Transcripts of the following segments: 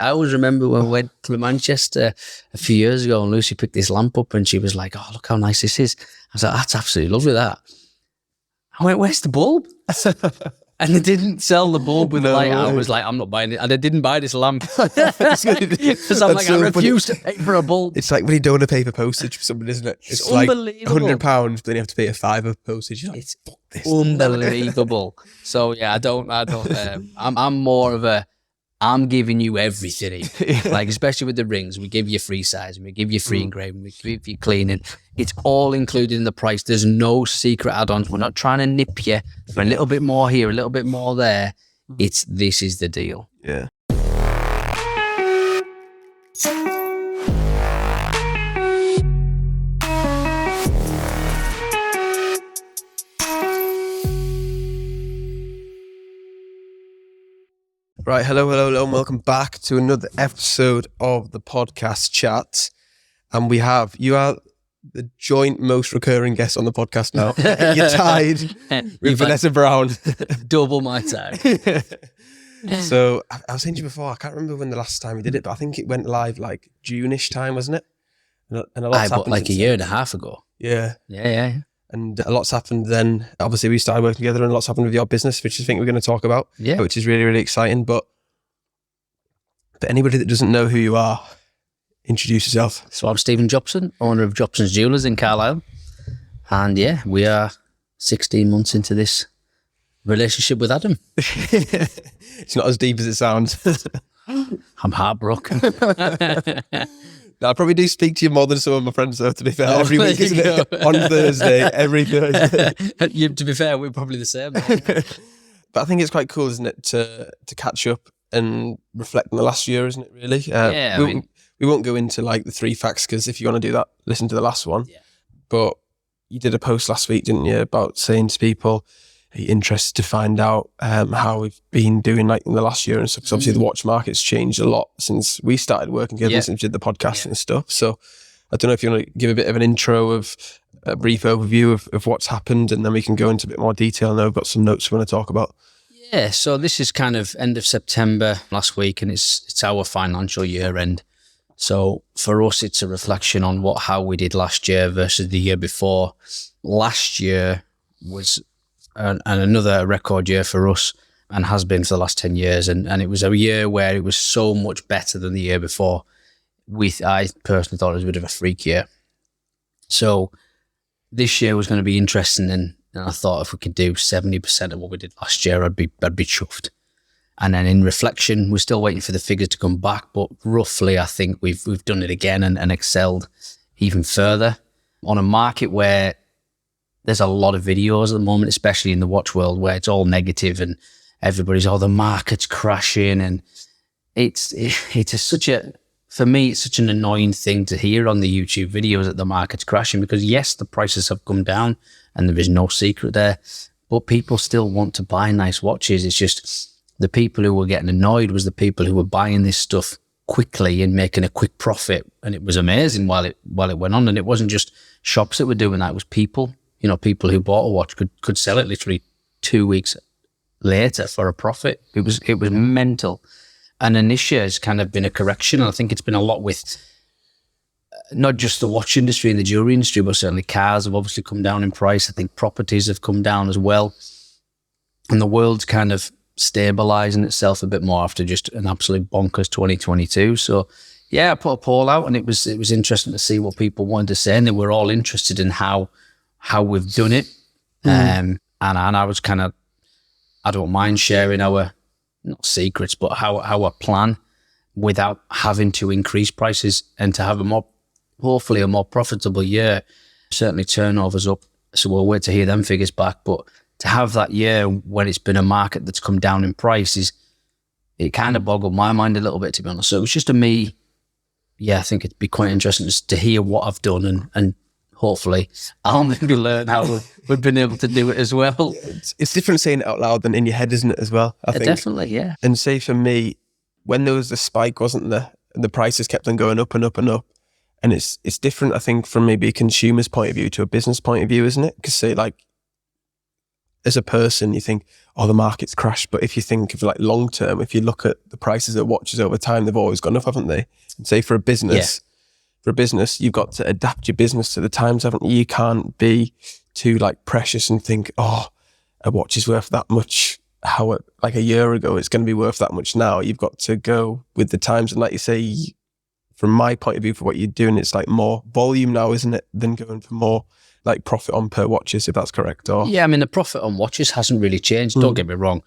I always remember when we went to Manchester a few years ago and Lucy picked this lamp up and she was like, oh, look how nice this is. I was like, that's absolutely lovely, that. I went, where's the bulb? And they didn't sell the bulb with the light. I was like, I'm not buying it. And I didn't buy this lamp. Because I'm like, I refuse to pay for a bulb. It's like when you don't want to pay for postage for something, isn't it? It's unbelievable. Like £100, but then you have to pay a £5 postage. Like, it's unbelievable. So yeah, I'm more of a, I'm giving you everything. Like, especially with the rings, we give you free sizing, we give you free engraving, we give you cleaning. It's all included in the price. There's no secret add-ons. We're not trying to nip you for a little bit more here, a little bit more there. This is the deal. Yeah. Right, hello, and welcome back to another episode of the podcast Chatzzz. And you are the joint most recurring guest on the podcast now. You're tied with Vanessa Brown. Double my time. So, I was saying to you before, I can't remember when the last time we did it, but I think it went live like June-ish time, wasn't it? And a lot's happened like a year and a half ago. Yeah. Yeah. And a lot's happened then. Obviously, we started working together and lots happened with your business, which I think we're going to talk about. Yeah. Which is really, really exciting. But anybody that doesn't know who you are, introduce yourself. So I'm Stephen Jopson, owner of Jopsons Jewellers in Carlisle. And yeah, we are 16 months into this relationship with Adam. It's not as deep as it sounds. I'm heartbroken. I probably do speak to you more than some of my friends, though, to be fair. Every week, isn't it? On Thursday, every Thursday. To be fair, we're probably the same. But I think it's quite cool, isn't it, to catch up and reflect on the last year, isn't it, really? We won't go into like the 3 facts, because if you want to do that, listen to the last one. Yeah. But you did a post last week, didn't you, about saying to people, are you interested to find out how we've been doing like in the last year and stuff? Because obviously the watch market's changed a lot since we started working together, since we did the podcast and stuff. So I don't know if you want to give a bit of an intro of a brief overview of what's happened, and then we can go into a bit more detail. Now I've got some notes we want to talk about. Yeah, so this is kind of end of September last week, and it's our financial year end. So for us, it's a reflection on how we did last year versus the year before. Last year was another record year for us, and has been for the last 10 years. And it was a year where it was so much better than the year before. I personally thought it was a bit of a freak year. So this year was going to be interesting, and I thought if we could do 70% of what we did last year, I'd be chuffed. And then in reflection, we're still waiting for the figures to come back, but roughly I think we've done it again and excelled even further on a market where there's a lot of videos at the moment, especially in the watch world, where it's all negative and everybody's, the market's crashing. And for me, it's such an annoying thing to hear on the YouTube videos that the market's crashing, because yes, the prices have come down and there is no secret there, but people still want to buy nice watches. It's just the people who were getting annoyed was the people who were buying this stuff quickly and making a quick profit. And it was amazing while it went on. And it wasn't just shops that were doing that, it was people. People who bought a watch could sell it literally 2 weeks later for a profit. It was mental. And then this year has kind of been a correction. And I think it's been a lot with not just the watch industry and the jewelry industry, but certainly cars have obviously come down in price. I think properties have come down as well. And the world's kind of stabilizing itself a bit more after just an absolute bonkers 2022. So yeah, I put a poll out, and it was interesting to see what people wanted to say. And they were all interested in how we've done it. And I was kind of, I don't mind sharing our, not secrets, but our plan without having to increase prices, and to have hopefully a more profitable year. Certainly turnovers up, so we'll wait to hear them figures back. But to have that year when it's been a market that's come down in prices, it kind of boggled my mind a little bit, to be honest. So it was just I think it'd be quite interesting just to hear what I've done, and hopefully I'll maybe learn how we've been able to do it as well. It's different saying it out loud than in your head, isn't it, as well? I think. Definitely, yeah. And say for me, when there was the spike, wasn't there? The prices kept on going up and up and up. And it's different, I think, from maybe a consumer's point of view to a business point of view, isn't it? Because say like, as a person, you think, oh, the market's crashed. But if you think of like long term, if you look at the prices of watches over time, they've always gone up, haven't they? And say for a business, you've got to adapt your business to the times, haven't you? You can't be too like precious and think, oh, a watch is worth that much. Like a year ago, it's going to be worth that much now. You've got to go with the times. And like you say, from my point of view, for what you're doing, it's like more volume now, isn't it? Than going for more like profit on per watches, if that's correct. Or yeah, I mean, the profit on watches hasn't really changed. Don't get me wrong.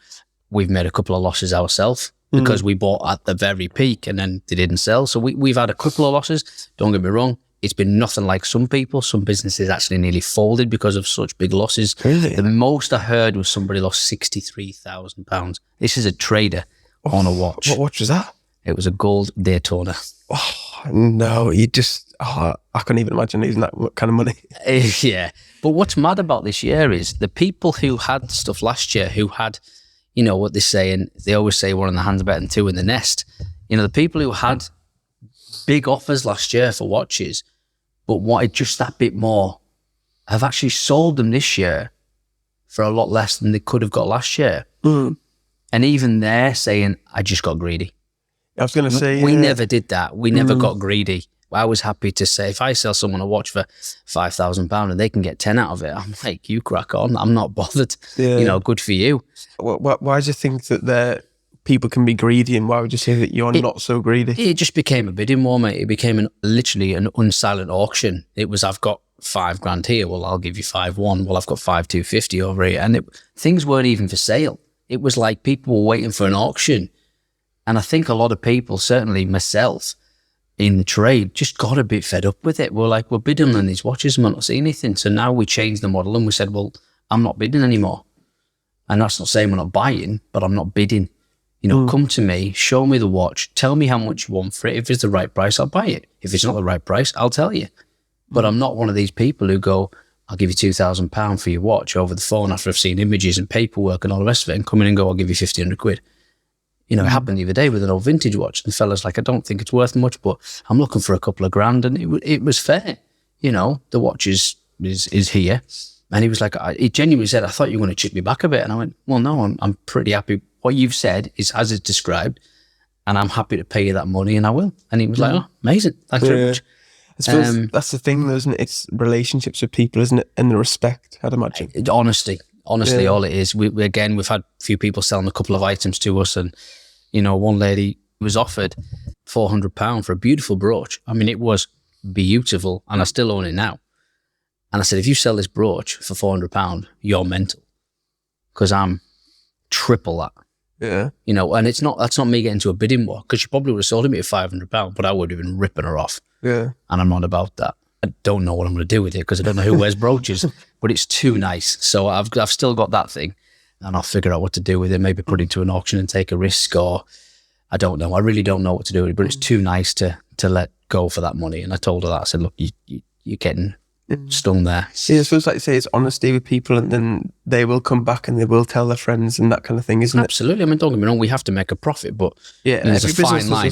We've made a couple of losses ourselves because we bought at the very peak and then they didn't sell. So we've had a couple of losses. Don't get me wrong. It's been nothing like some people. Some businesses actually nearly folded because of such big losses. Really? The most I heard was somebody lost £63,000. This is a trader on a watch. What watch was that? It was a gold Daytona. Oh, no, I couldn't even imagine losing that kind of money. Yeah. But what's mad about this year is the people who had stuff last year, who had, you know, what they're saying, they always say one in the hand's better than two in the nest. You know, the people who had big offers last year for watches, but wanted just that bit more, have actually sold them this year for a lot less than they could have got last year. And even they're saying, I just got greedy. I was going to say... We never did that. We never got greedy. I was happy to say, if I sell someone a watch for £5,000 and they can get 10 out of it, I'm like, you crack on. I'm not bothered. Yeah. You know, good for you. Why do you think that people can be greedy, and why would you say that you're not so greedy? It just became a bidding war, mate. It became literally an unsilent auction. It was, I've got £5,000 here. Well, I'll give you 5,100. Well, I've got 5,250 over here. And things weren't even for sale. It was like people were waiting for an auction. And I think a lot of people, certainly myself in the trade, just got a bit fed up with it. We're like, we're bidding on these watches and we're not seeing anything. So now we changed the model and we said, well, I'm not bidding anymore. And that's not saying we're not buying, but I'm not bidding. You know, come to me, show me the watch, tell me how much you want for it. If it's the right price, I'll buy it. If it's not the right price, I'll tell you. But I'm not one of these people who go, I'll give you £2,000 for your watch over the phone after I've seen images and paperwork and all the rest of it, and come in and go, I'll give you 1,500 quid. You know, it happened the other day with an old vintage watch. And the fella's like, I don't think it's worth much, but I'm looking for a couple of grand. And it was fair. You know, the watch is here. And he was like, he genuinely said, I thought you were going to chip me back a bit. And I went, well, no, I'm pretty happy. What you've said is as it's described, and I'm happy to pay you that money, and I will. And he was like, oh, amazing. Thanks very much. I suppose that's the thing, though, isn't it? It's relationships with people, isn't it? And the respect, I'd imagine. Honestly, all it is. We've had a few people selling a couple of items to us, and, you know, one lady was offered £400 for a beautiful brooch. I mean, it was beautiful, and I still own it now. And I said, if you sell this brooch for £400, you're mental, because I'm triple that. Yeah. You know, and that's not me getting to a bidding war, because she probably would have sold me at £500, but I would have been ripping her off. Yeah. And I'm not about that. I don't know what I'm going to do with it, because I don't know who wears brooches, but it's too nice. So I've still got that thing, and I'll figure out what to do with it. Maybe put it into an auction and take a risk, or I don't know. I really don't know what to do with it, but it's too nice to let go for that money. And I told her that. I said, look, you're getting stung there. Yeah, I suppose, like you say, it's honesty with people, and then they will come back and they will tell their friends and that kind of thing, isn't it? Absolutely. I mean, don't get me wrong, we have to make a profit, but yeah, there's a fine line.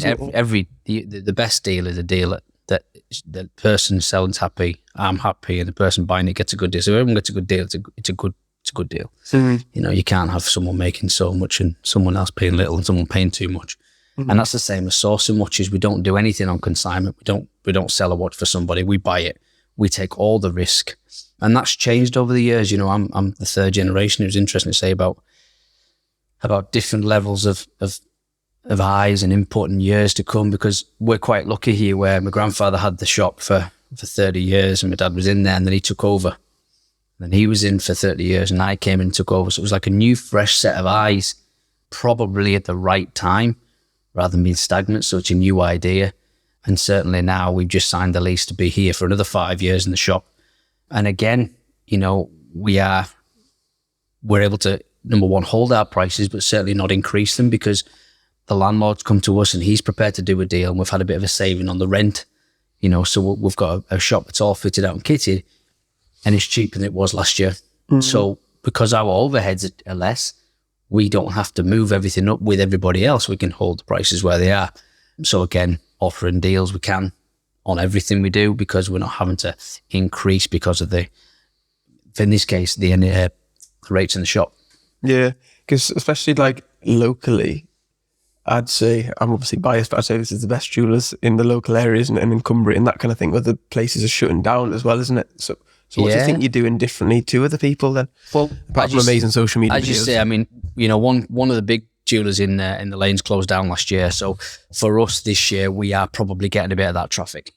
The best deal is a deal that the person selling's happy, I'm happy, and the person buying it gets a good deal. So everyone gets a good deal. It's a good deal. You know, you can't have someone making so much and someone else paying little and someone paying too much. And that's the same as sourcing watches. We don't do anything on consignment. We don't sell a watch for somebody. We buy it. We take all the risk, and that's changed over the years. You know, I'm the third generation. It was interesting to say about different levels of eyes and input in years to come, because we're quite lucky here, where my grandfather had the shop for 30 years, and my dad was in there, and then he took over. And then he was in for 30 years, and I came in and took over. So it was like a new, fresh set of eyes, probably at the right time, rather than being stagnant. So it's a new idea. And certainly now we've just signed the lease to be here for another 5 years in the shop. And again, you know, we're able to, number one, hold our prices, but certainly not increase them, because the landlord's come to us and he's prepared to do a deal, and we've had a bit of a saving on the rent, you know, so we've got a shop that's all fitted out and kitted, and it's cheaper than it was last year. So because our overheads are less, we don't have to move everything up with everybody else. We can hold the prices where they are. So again, offering deals we can on everything we do, because we're not having to increase because of in this case, the rates in the shop. Yeah, because especially like locally, I'd say, I'm obviously biased, but I'd say this is the best jewellers in the local areas and in Cumbria and that kind of thing, where the places are shutting down as well, isn't it? So what do you think you're doing differently to other people then? Well, apart from amazing social media videos. As you say, I mean, you know, one of the big jewellers in the lanes closed down last year. So for us this year, we are probably getting a bit of that traffic,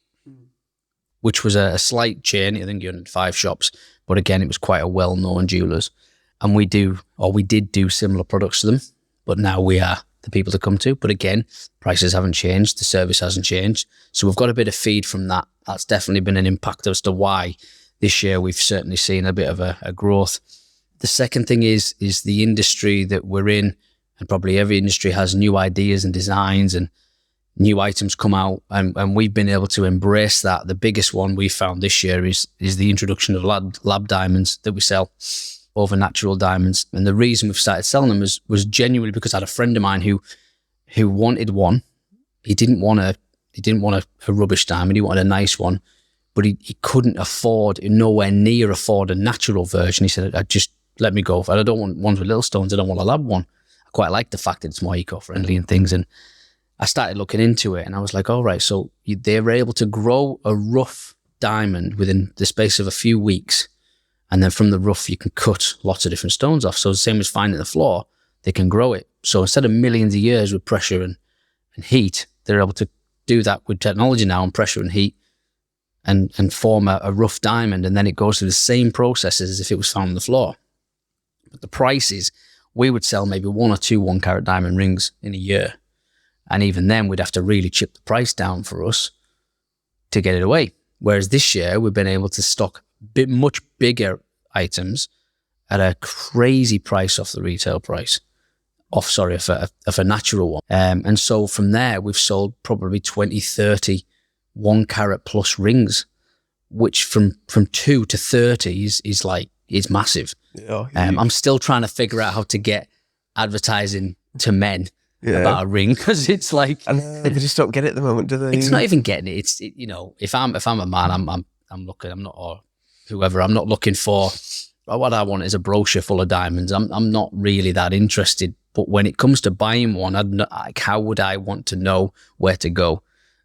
which was a slight chain. I think you had 5 shops, but again, it was quite a well-known jewellers. And we did do similar products to them, but now we are the people to come to. But again, prices haven't changed, the service hasn't changed. So we've got a bit of feed from that. That's definitely been an impact as to why this year we've certainly seen a bit of a growth. The second thing is the industry that we're in, and probably every industry has new ideas and designs and new items come out, and we've been able to embrace that. The biggest one we found this year is the introduction of lab diamonds that we sell over natural diamonds. And the reason we've started selling them was genuinely because I had a friend of mine who wanted one. He didn't want a rubbish diamond. He wanted a nice one, but he couldn't afford, nowhere near afford a natural version. He said, let me go. I don't want ones with little stones. I don't want a lab one. I quite like the fact that it's more eco-friendly and things. And I started looking into it and I was like, all right, so they were able to grow a rough diamond within the space of a few weeks. And then from the rough, you can cut lots of different stones off. So the same as finding the floor, they can grow it. So instead of millions of years with pressure and heat, they're able to do that with technology now and pressure and heat and form a rough diamond. And then it goes through the same processes as if it was found on the floor. But the prices, we would sell maybe 1 or 2 1-carat diamond rings in a year. And even then, we'd have to really chip the price down for us to get it away. Whereas this year, we've been able to stock much bigger items at a crazy price off the retail price, of a natural one. And so from there, we've sold probably 20, 30 1-carat plus rings, which from 2 to 30 is massive. Yeah, I'm still trying to figure out how to get advertising to men about a ring, because it's like, they just don't get it at the moment, do they? It's not even getting it. It's you know, if I'm a man, I'm looking. I'm not, or whoever. I'm not looking for. What I want is a brochure full of diamonds. I'm not really that interested. But when it comes to buying one, how would I want to know where to go?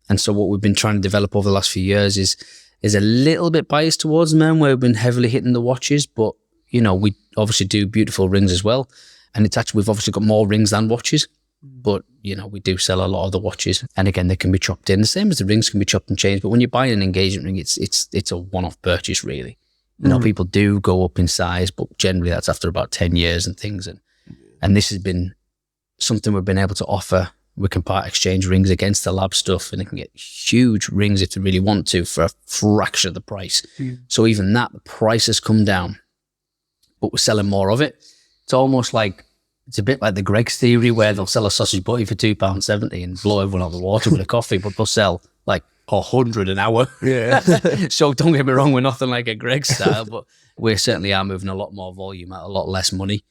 And so what we've been trying to develop over the last few years is a little bit biased towards men, where we've been heavily hitting the watches, but you know, we obviously do beautiful rings as well. And it's actually, we've obviously got more rings than watches, but you know, we do sell a lot of the watches. And again, they can be chopped in, the same as the rings can be chopped and changed. But when you're buying an engagement ring, it's a one-off purchase, really. You know, people do go up in size, but generally that's after about 10 years and things. And this has been something we've been able to offer. We can part exchange rings against the lab stuff, and they can get huge rings if they really want to for a fraction of the price. So even that, the price has come down, but we're selling more of it. It's almost like, it's a bit like the Greggs theory, where they'll sell a sausage butty for £2.70 and blow everyone out of the water with a coffee, but they'll sell like 100 an hour. Yeah. So don't get me wrong, we're nothing like a Greggs style, but we certainly are moving a lot more volume at a lot less money.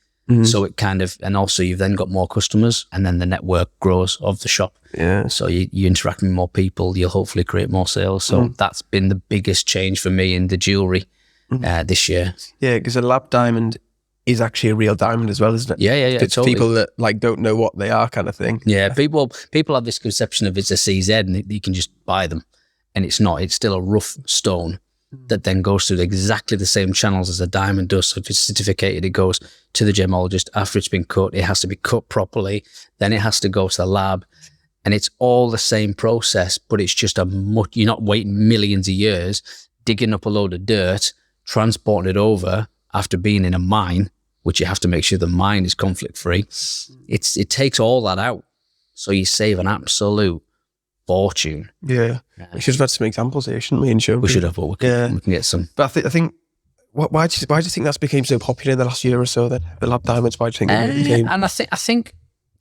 So it kind of, and also you've then got more customers, and then the network grows of the shop. Yeah. So you interact with more people, you'll hopefully create more sales. So that's been the biggest change for me in the jewellery this year. Yeah, because a lab diamond is actually a real diamond as well, isn't it? Yeah. It's totally. People that like don't know what they are, kind of thing. Yeah, people have this conception of it's a CZ and you can just buy them, and it's not. It's still a rough stone that then goes through exactly the same channels as a diamond does. So if it's certificated, it goes to the gemologist. After it's been cut, it has to be cut properly. Then it has to go to the lab, and it's all the same process, but it's just you're not waiting millions of years, digging up a load of dirt, transporting it over after being in a mine, which you have to make sure the mine is conflict free. It takes all that out. So you save an absolute fortune. Yeah. We should have had some examples here, shouldn't we, in show? We should have, but we can get some. But I think why do you think that's became so popular in the last year or so then? The lab diamonds, why do you think it became? And I think,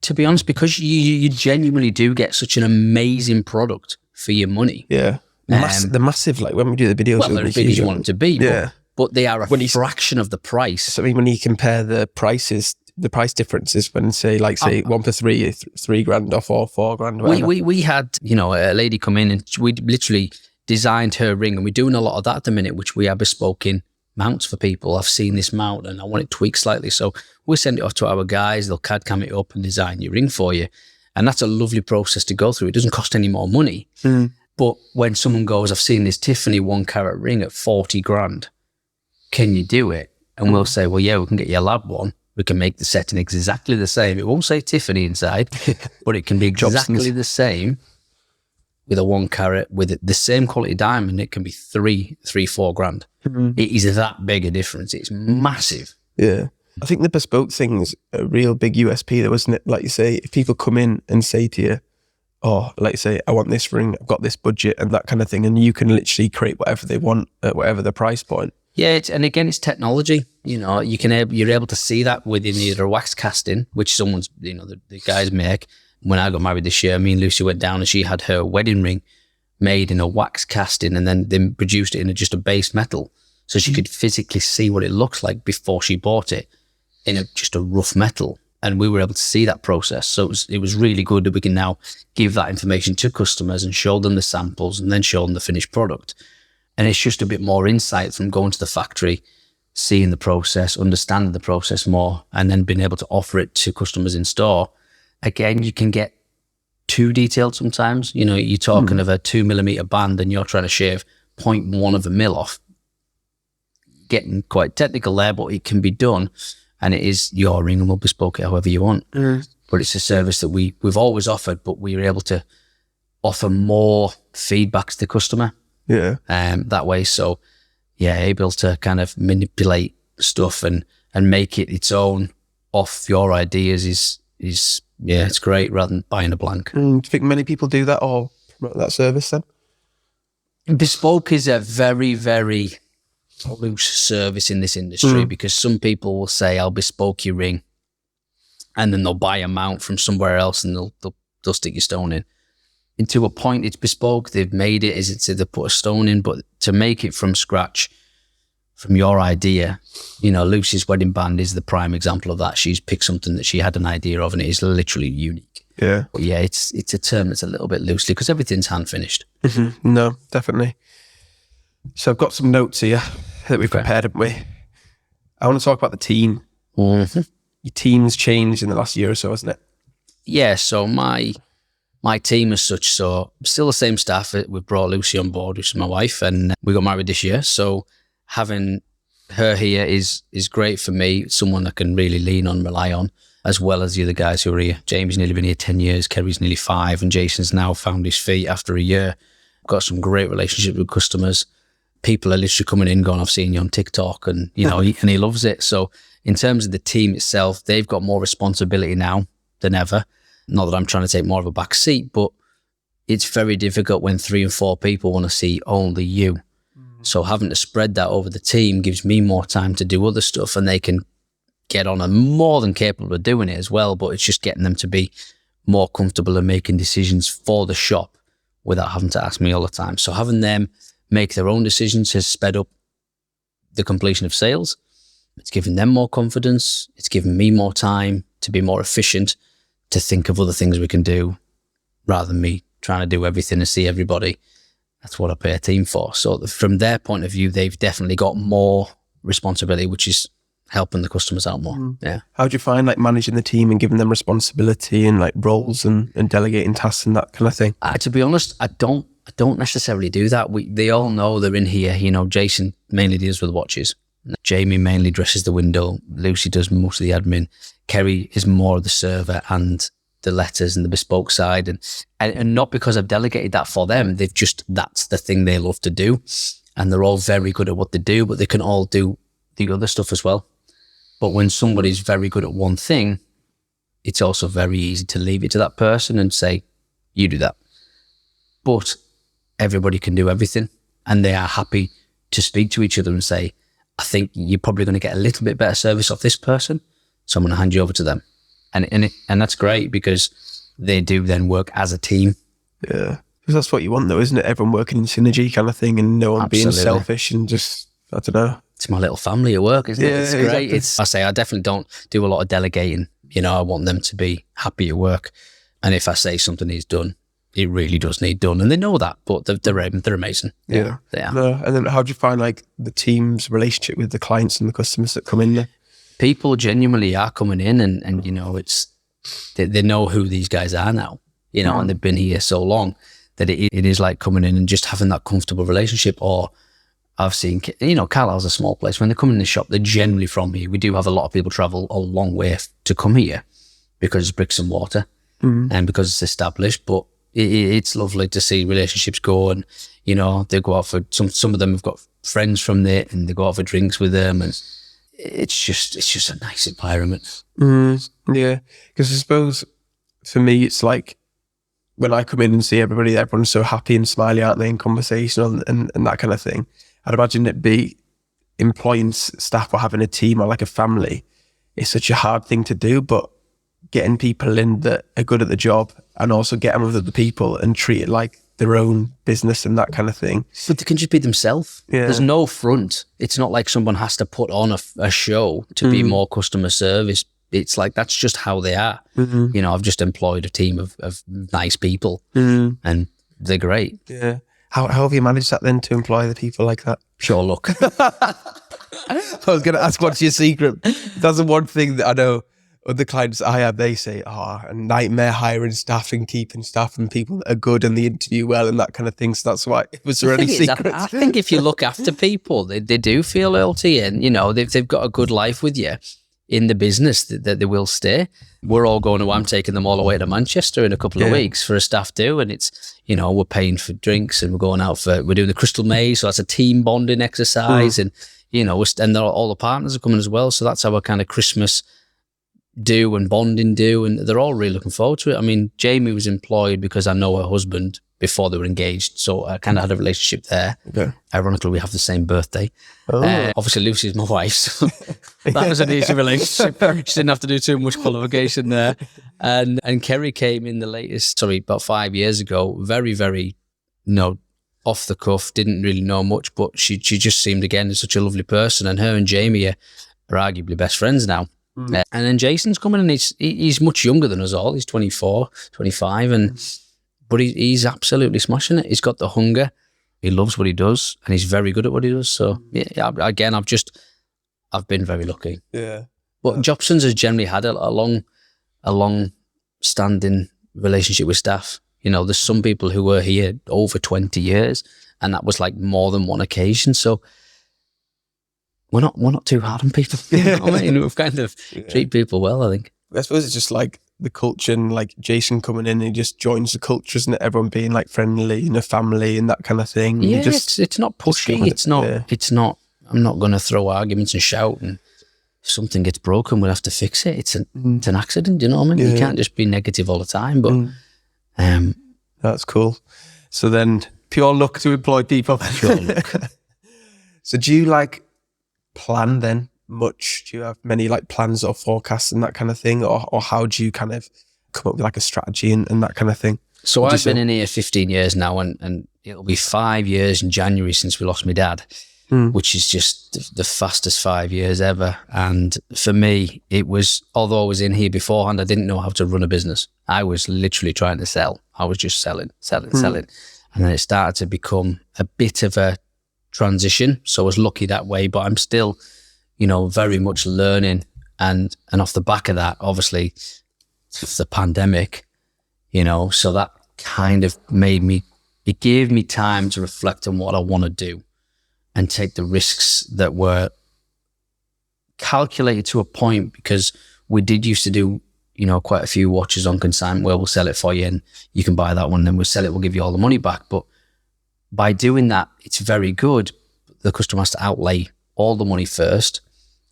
to be honest, because you genuinely do get such an amazing product for your money. Yeah. The massive, like when we do the videos. Well, they're as big as you want them to be. Yeah. But they are a fraction of the price. So I mean, when you compare the prices, the price differences, when say 1 for £3,000 off or £4,000. We had, a lady come in and we literally designed her ring, and we're doing a lot of that at the minute, which we are bespoking mounts for people. I've seen this mount and I want it tweaked slightly. So we'll send it off to our guys. They'll CAD cam it up and design your ring for you. And that's a lovely process to go through. It doesn't cost any more money. But when someone goes, I've seen this Tiffany 1 carat ring at 40 grand. Can you do it? And we'll say, well, yeah, we can get you a lab one. We can make the setting exactly the same. It won't say Tiffany inside, but it can be exactly the same with a 1 carat with the same quality diamond. It can be 4 grand. It is that big a difference. It's massive. Yeah. I think the bespoke thing's a real big USP though, isn't it? Like you say, if people come in and say to you, oh, like you say, I want this ring, I've got this budget and that kind of thing, and you can literally create whatever they want at whatever the price point. Yeah, and again, it's technology. You know, you're able to see that within either a wax casting, which someone's, you know, the guys make. When I got married this year, me and Lucy went down and she had her wedding ring made in a wax casting and then produced it in just a base metal. So she could physically see what it looks like before she bought it in just a rough metal. And we were able to see that process. So it was really good that we can now give that information to customers and show them the samples and then show them the finished product. And it's just a bit more insight from going to the factory, seeing the process, understanding the process more, and then being able to offer it to customers in store. Again, you can get too detailed sometimes. You know, you're talking of a 2mm band and you're trying to shave 0.1 of a mil off. Getting quite technical there, but it can be done. And it is your ring and we'll bespoke it however you want. But it's a service that we've always offered, but we're able to offer more feedback to the customer. Yeah. That way. So yeah, able to kind of manipulate stuff and make it its own off your ideas is yeah, it's great rather than buying a blank. Do you think many people do that or promote that service then? Bespoke is a very, very loose service in this industry because some people will say, I'll bespoke your ring, and then they'll buy a mount from somewhere else and they'll stick your stone in. And to a point, it's bespoke. They've made it as it's they put a stone in, but to make it from scratch, from your idea, you know, Lucy's wedding band is the prime example of that. She's picked something that she had an idea of, and it is literally unique. Yeah, but yeah, it's a term that's a little bit loosely because everything's hand finished. No, definitely. So I've got some notes here that we've prepared, haven't we? I want to talk about the team. Your team's changed in the last year or so, hasn't it? Yeah. So my team as such, so still the same staff. We've brought Lucy on board, which is my wife, and we got married this year. So having her here is great for me, someone I can really lean on, rely on, as well as the other guys who are here. Jamie's nearly been here 10 years, Kerry's nearly 5, and Jason's now found his feet after a year. Got some great relationships with customers. People are literally coming in going, I've seen you on TikTok, and you know, and he loves it. So in terms of the team itself, they've got more responsibility now than ever. Not that I'm trying to take more of a back seat, but it's very difficult when 3 and 4 people want to see only you. So having to spread that over the team gives me more time to do other stuff, and they can get on and more than capable of doing it as well. But it's just getting them to be more comfortable and making decisions for the shop without having to ask me all the time. So having them make their own decisions has sped up the completion of sales. It's given them more confidence. It's given me more time to be more efficient, to think of other things we can do rather than me trying to do everything and see everybody. That's what I pay a team for. So from their point of view, they've definitely got more responsibility, which is helping the customers out more. Yeah. How do you find like managing the team and giving them responsibility and like roles and delegating tasks and that kind of thing? To be honest, I don't necessarily do that. They all know they're in here. You know, Jason mainly deals with watches. Jamie mainly dresses the window. Lucy does most of the admin. Kerry is more of the server and the letters and the bespoke side. And not because I've delegated that for them. That's the thing they love to do. And they're all very good at what they do, but they can all do the other stuff as well. But when somebody's very good at one thing, it's also very easy to leave it to that person and say, you do that. But everybody can do everything, and they are happy to speak to each other and say, I think you're probably going to get a little bit better service off this person, so I'm going to hand you over to them. And that's great because they do then work as a team. Yeah, because that's what you want though, isn't it? Everyone working in synergy kind of thing, and no one being selfish and just, I don't know. It's my little family at work, isn't it? It's great. Exactly. I definitely don't do a lot of delegating. You know, I want them to be happy at work. And if I say something is done, it really does need done, and they know that, but they're amazing. Yeah, they are. No, and then how do you find like the team's relationship with the clients and the customers that come in there? People genuinely are coming in, and you know, it's they know who these guys are now, you know, and they've been here so long that it is like coming in and just having that comfortable relationship. Or I've seen, you know, Carlisle's a small place. When they come in the shop, they're generally from here. We do have a lot of people travel a long way to come here because it's bricks and mortar and because it's established. But it's lovely to see relationships go, and you know, they go out for some of them have got friends from there, and they go out for drinks with them, and it's just a nice environment. Yeah, because I suppose for me, it's like when I come in and see everybody, everyone's so happy and smiley, aren't they, in conversation and that kind of thing. I'd imagine it be employing staff or having a team or like a family. It's such a hard thing to do, but getting people in that are good at the job and also get on with other people and treat it like their own business and that kind of thing. But they can just be themselves. Yeah. There's no front. It's not like someone has to put on a show to be more customer service. It's like, that's just how they are. You know, I've just employed a team of nice people and they're great. Yeah. How have you managed that then, to employ the people like that? Sure luck. I was going to ask, what's your secret? That's the one thing that I know other clients I have, they say, a nightmare hiring staff and keeping staff and people that are good and they interview well and that kind of thing. So that's why, was there any secret? I think if you look after people, they do feel loyalty, and, you know, they've got a good life with you in the business, that they will stay. We're all going to, I'm taking them all the way to Manchester in a couple of weeks for a staff do, and it's, you know, we're paying for drinks and we're going out we're doing the Crystal Maze, so that's a team bonding exercise, and, you know, and all the partners are coming as well, so that's our kind of Christmas do and bonding do, and they're all really looking forward to it. I mean, Jamie was employed because I know her husband before they were engaged, so I kind of had a relationship there. Okay. Ironically, we have the same birthday. Obviously, Lucy's my wife, so that was an easy relationship. She didn't have to do too much qualification there. And Kerry came in about 5 years ago, very, very, you know, off the cuff, didn't really know much, but she just seemed, again, such a lovely person, and her and Jamie are arguably best friends now. And then Jason's coming, and he's much younger than us all. He's 24, 25, but he's absolutely smashing it. He's got the hunger. He loves what he does, and he's very good at what he does. So yeah, again, I've been very lucky. Yeah. But Jopsons has generally had a long standing relationship with staff. You know, there's some people who were here over 20 years, and that was like more than one occasion. So we're not too hard on people. You know what I mean? We've kind of treat people well, I think. I suppose it's just like the culture, and like Jason coming in, and he just joins the culture, isn't it? Everyone being like friendly and a family and that kind of thing. Yeah, it's not pushy. It's not. I'm not going to throw arguments and shout, and if something gets broken, we'll have to fix it. It's an accident, you know what I mean? Yeah. You can't just be negative all the time. But that's cool. So then, pure luck to employ people. Pure luck. So do you like plan then much? Do you have many like plans or forecasts and that kind of thing, or how do you kind of come up with like a strategy and that kind of thing? So I've been in here 15 years now, and it'll be 5 years in January since we lost my dad, which is just the fastest 5 years ever. And for me, it was, although I was in here beforehand, I didn't know how to run a business. I was literally trying to sell. I was just selling. And then it started to become a bit of a transition. So I was lucky that way, but I'm still, you know, very much learning. And off the back of that, obviously, the pandemic, you know, so that kind of it gave me time to reflect on what I want to do and take the risks that were calculated to a point, because we did used to do, you know, quite a few watches on consignment where we'll sell it for you and you can buy that one, then we'll sell it, we'll give you all the money back. But by doing that, it's very good. The customer has to outlay all the money first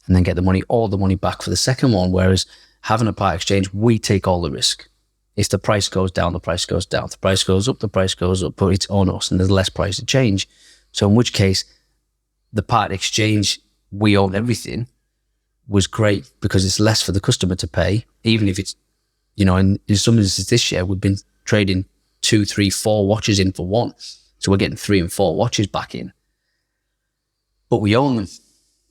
and then get all the money back for the second one. Whereas having a part exchange, we take all the risk. If the price goes down, the price goes down. If the price goes up, the price goes up, but it's on us and there's less price to change. So in which case, the part exchange, we own everything, was great because it's less for the customer to pay, even if it's, you know, in some instances this year, we've been trading 2, 3, 4 watches in for one. So we're getting 3 and 4 watches back in, but we own them.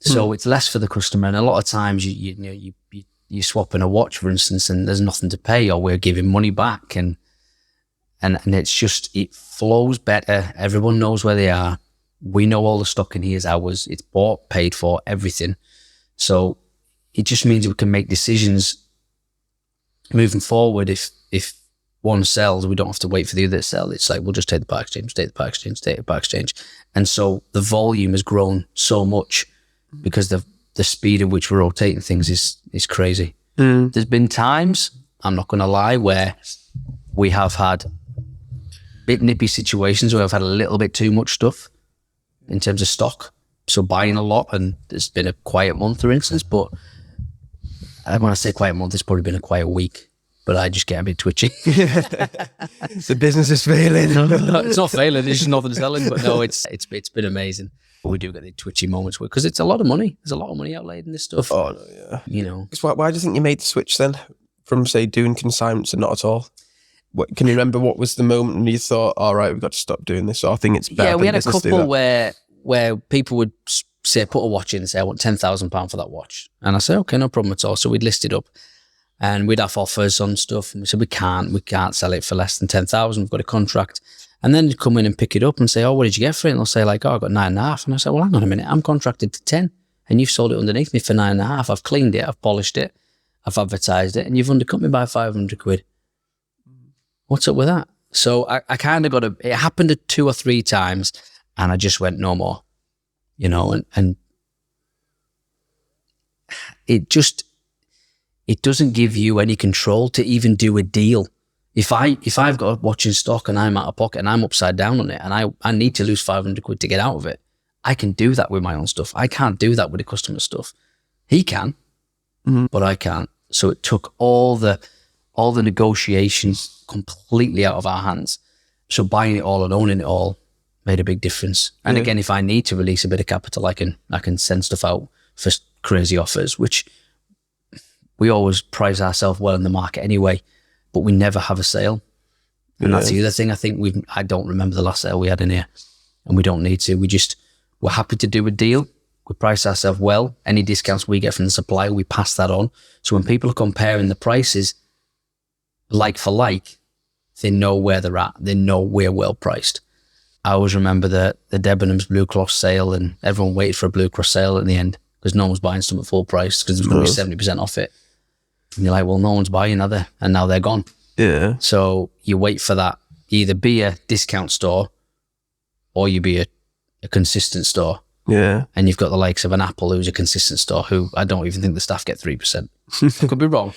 So it's less for the customer. And a lot of times you're swapping a watch, for instance, and there's nothing to pay, or we're giving money back. And And it's just, it flows better. Everyone knows where they are. We know all the stock in here is ours. It's bought, paid for, everything. So it just means we can make decisions moving forward. If one sells, we don't have to wait for the other to sell. It's like, we'll just take the part exchange, take the part exchange, take the part exchange. And so the volume has grown so much because the speed at which we're rotating things is crazy. There's been times, I'm not going to lie, where we have had bit nippy situations where I've had a little bit too much stuff in terms of stock. So buying a lot, and there's been a quiet month, for instance, but when I say quiet month, it's probably been a quiet week, but I just get a bit twitchy. The business is failing. No, it's not failing, it's just nothing selling, but no, it's been amazing. But we do get the twitchy moments because it's a lot of money. There's a lot of money outlaid in this stuff. Oh, no, yeah. You know. Why do you think you made the switch then from, say, doing consignments and not at all? Can you remember what was the moment when you thought, all right, we've got to stop doing this? So I think it's better. Yeah, we had a couple where people would say, put a watch in and say, I want £10,000 for that watch. And I say, okay, no problem at all. So we'd list it up and we'd have offers on stuff. And we said, we can't sell it for less than 10,000. We've got a contract. And then they'd come in and pick it up and say, oh, what did you get for it? And they'll say like, oh, I got 9.5. And I say, well, hang on a minute. I'm contracted to 10 and you've sold it underneath me for 9.5. I've cleaned it. I've polished it. I've advertised it and you've undercut me by 500 quid. What's up with that? So I kind of it happened 2 or 3 times and I just went, no more, you know, and it doesn't give you any control to even do a deal. If I've got a watch in stock and I'm out of pocket and I'm upside down on it and I need to lose 500 quid to get out of it, I can do that with my own stuff. I can't do that with the customer stuff. He can, but I can't. So it took all the negotiations completely out of our hands. So buying it all and owning it all made a big difference. And again, if I need to release a bit of capital, I can send stuff out for crazy offers, which we always price ourselves well in the market anyway, but we never have a sale. And that's the other thing. I think I don't remember the last sale we had in here, and we don't need to. We're happy to do a deal. We price ourselves well. Any discounts we get from the supplier, we pass that on. So when people are comparing the prices like for like, they know where they're at. They know we're well priced. I always remember the Debenhams Blue Cross sale, and everyone waited for a Blue Cross sale at the end because no one was buying stuff at full price because it was going to be 70% off it. And you're like, well, no one's buying, are they? And now they're gone. Yeah. So you wait for that. Either be a discount store or you be a consistent store. Yeah. And you've got the likes of an Apple, who's a consistent store, who I don't even think the staff get 3%. I could be wrong.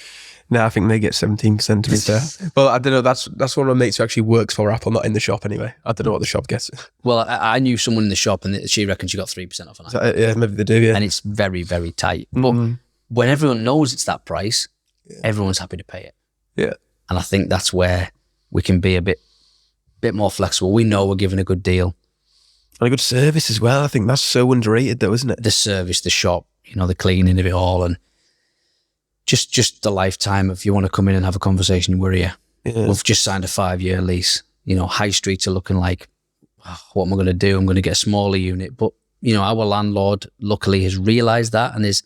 No, I think they get 17% to be fair. Well, I don't know. That's one of my mates who actually works for Apple, not in the shop anyway. I don't know what the shop gets. Well, I knew someone in the shop and she reckons she got 3% off an Apple. Yeah, maybe they do, yeah. And it's very, very tight. But when everyone knows it's that price, everyone's happy to pay it. Yeah. And I think that's where we can be a bit more flexible. We know we're giving a good deal. And a good service as well. I think that's so underrated though, isn't it? The service, the shop, the cleaning of it all, and just the lifetime. If you want to come in and have a conversation, we're here. Yeah. We've just signed a 5-year lease. High streets are looking like, what am I going to do? I'm going to get a smaller unit. But, our landlord luckily has realised that and has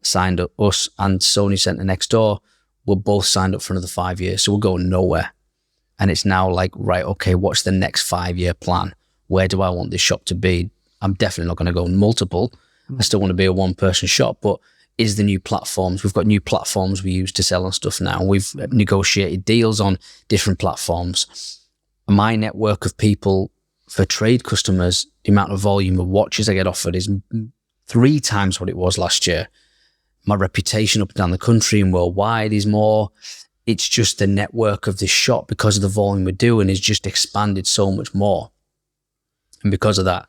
signed up. Us and Sony Centre next door were both signed up for another 5 years. So we're going nowhere. And it's now like, right, okay, what's the next 5-year plan? Where do I want this shop to be? I'm definitely not going to go multiple. I still want to be a one-person shop, but is the new platforms. We've got new platforms we use to sell on stuff now. We've negotiated deals on different platforms. My network of people for trade customers, the amount of volume of watches I get offered is 3 times what it was last year. My reputation up and down the country and worldwide is more. It's just the network of this shop, because of the volume we're doing, is just expanded so much more. And because of that,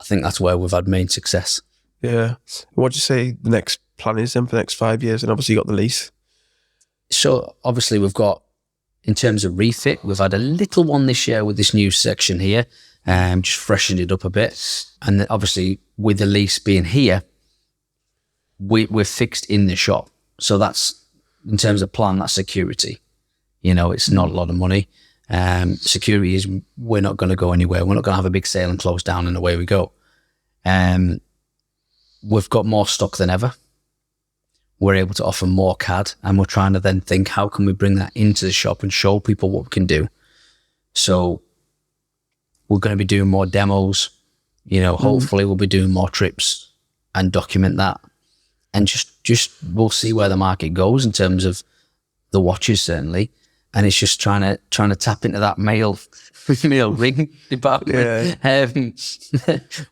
I think that's where we've had main success. Yeah. What do you say the next plan is then for the next 5 years? And obviously you got the lease. So obviously we've got, in terms of refit, we've had a little one this year with this new section here, just freshened it up a bit. And then obviously with the lease being here, we're fixed in the shop. So that's, in terms of plan, that's security. It's not a lot of money. Security is, we're not going to go anywhere. We're not going to have a big sale and close down and away we go. We've got more stock than ever. We're able to offer more CAD, and we're trying to then think, how can we bring that into the shop and show people what we can do? So we're going to be doing more demos. You know, hopefully we'll be doing more trips and document that. And just we'll see where the market goes in terms of the watches, certainly. And it's just trying to tap into that male ring department,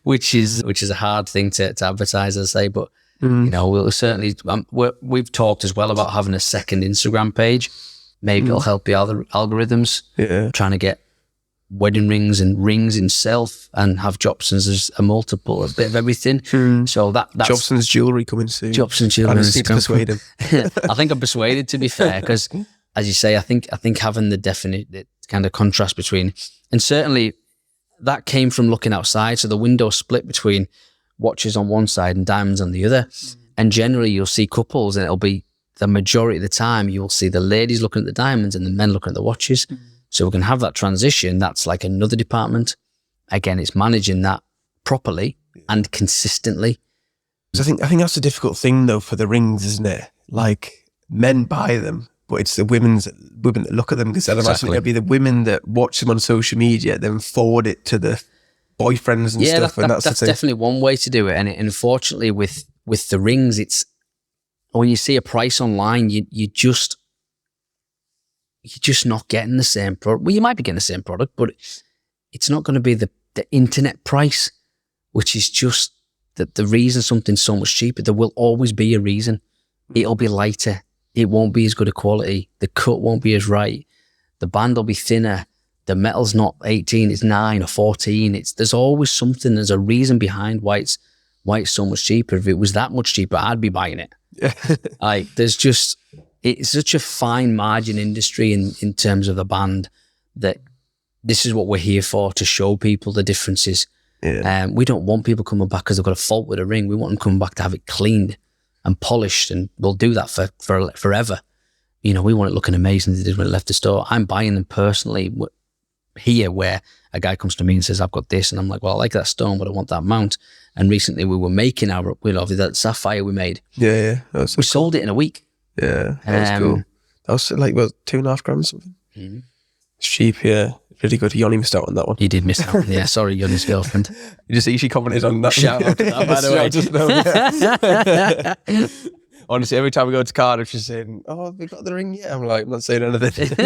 which is a hard thing to advertise, I say. But you know, we'll certainly we've talked as well about having a second Instagram page. Maybe it'll help the other algorithms. Trying to get wedding rings and rings in self, and have Jopsons as a multiple, a bit of everything. So that's Jopsons Jewellery coming soon. Jopsons Jewellers. I just need to persuade him. I think I'm persuaded, to be fair, because as you say, I think having the kind of contrast between, and certainly that came from looking outside. So the window split between watches on one side and diamonds on the other. And generally you'll see couples, and it'll be the majority of the time you'll see the ladies looking at the diamonds and the men looking at the watches. So we can have that transition. That's like another department. Again, it's managing that properly and consistently. So I think that's a difficult thing though for the rings, isn't it? Like, men buy them, but it's the women that look at them, because I'd imagine it'll be the women that watch them on social media, then forward it to the boyfriends and stuff. That's definitely one way to do it. And unfortunately with the rings, it's when you see a price online, you're just not getting the same product. Well, you might be getting the same product, but it's not going to be the internet price, which is just the reason something's so much cheaper. There will always be a reason. It'll be lighter. It won't be as good a quality. The cut won't be as right. The band will be thinner. The metal's not 18, it's 9 or 14. There's always something. There's a reason behind why it's so much cheaper. If it was that much cheaper, I'd be buying it. It's such a fine margin industry in terms of the band, that this is what we're here for, to show people the differences. We don't want people coming back because they've got a fault with a ring. We want them coming back to have it cleaned and polished, and we'll do that for forever. You know, we want it looking amazing as it did when it left the store. I'm buying them personally here, where a guy comes to me and says, I've got this, and I'm like, well, I like that stone, but I want that mount. And recently we were making that sapphire we made. We sold it in a week. Yeah, that was cool. That was like, 2.5 grams or something. It's cheap, yeah. Really good. Yoni missed out on that one. You did miss out. Yeah, sorry, Yoni's girlfriend. She commented on that. Shout out to that, by the way. Honestly, every time we go to Cardiff, she's saying, "Oh, we got the ring yet?" I'm like, I'm not saying anything.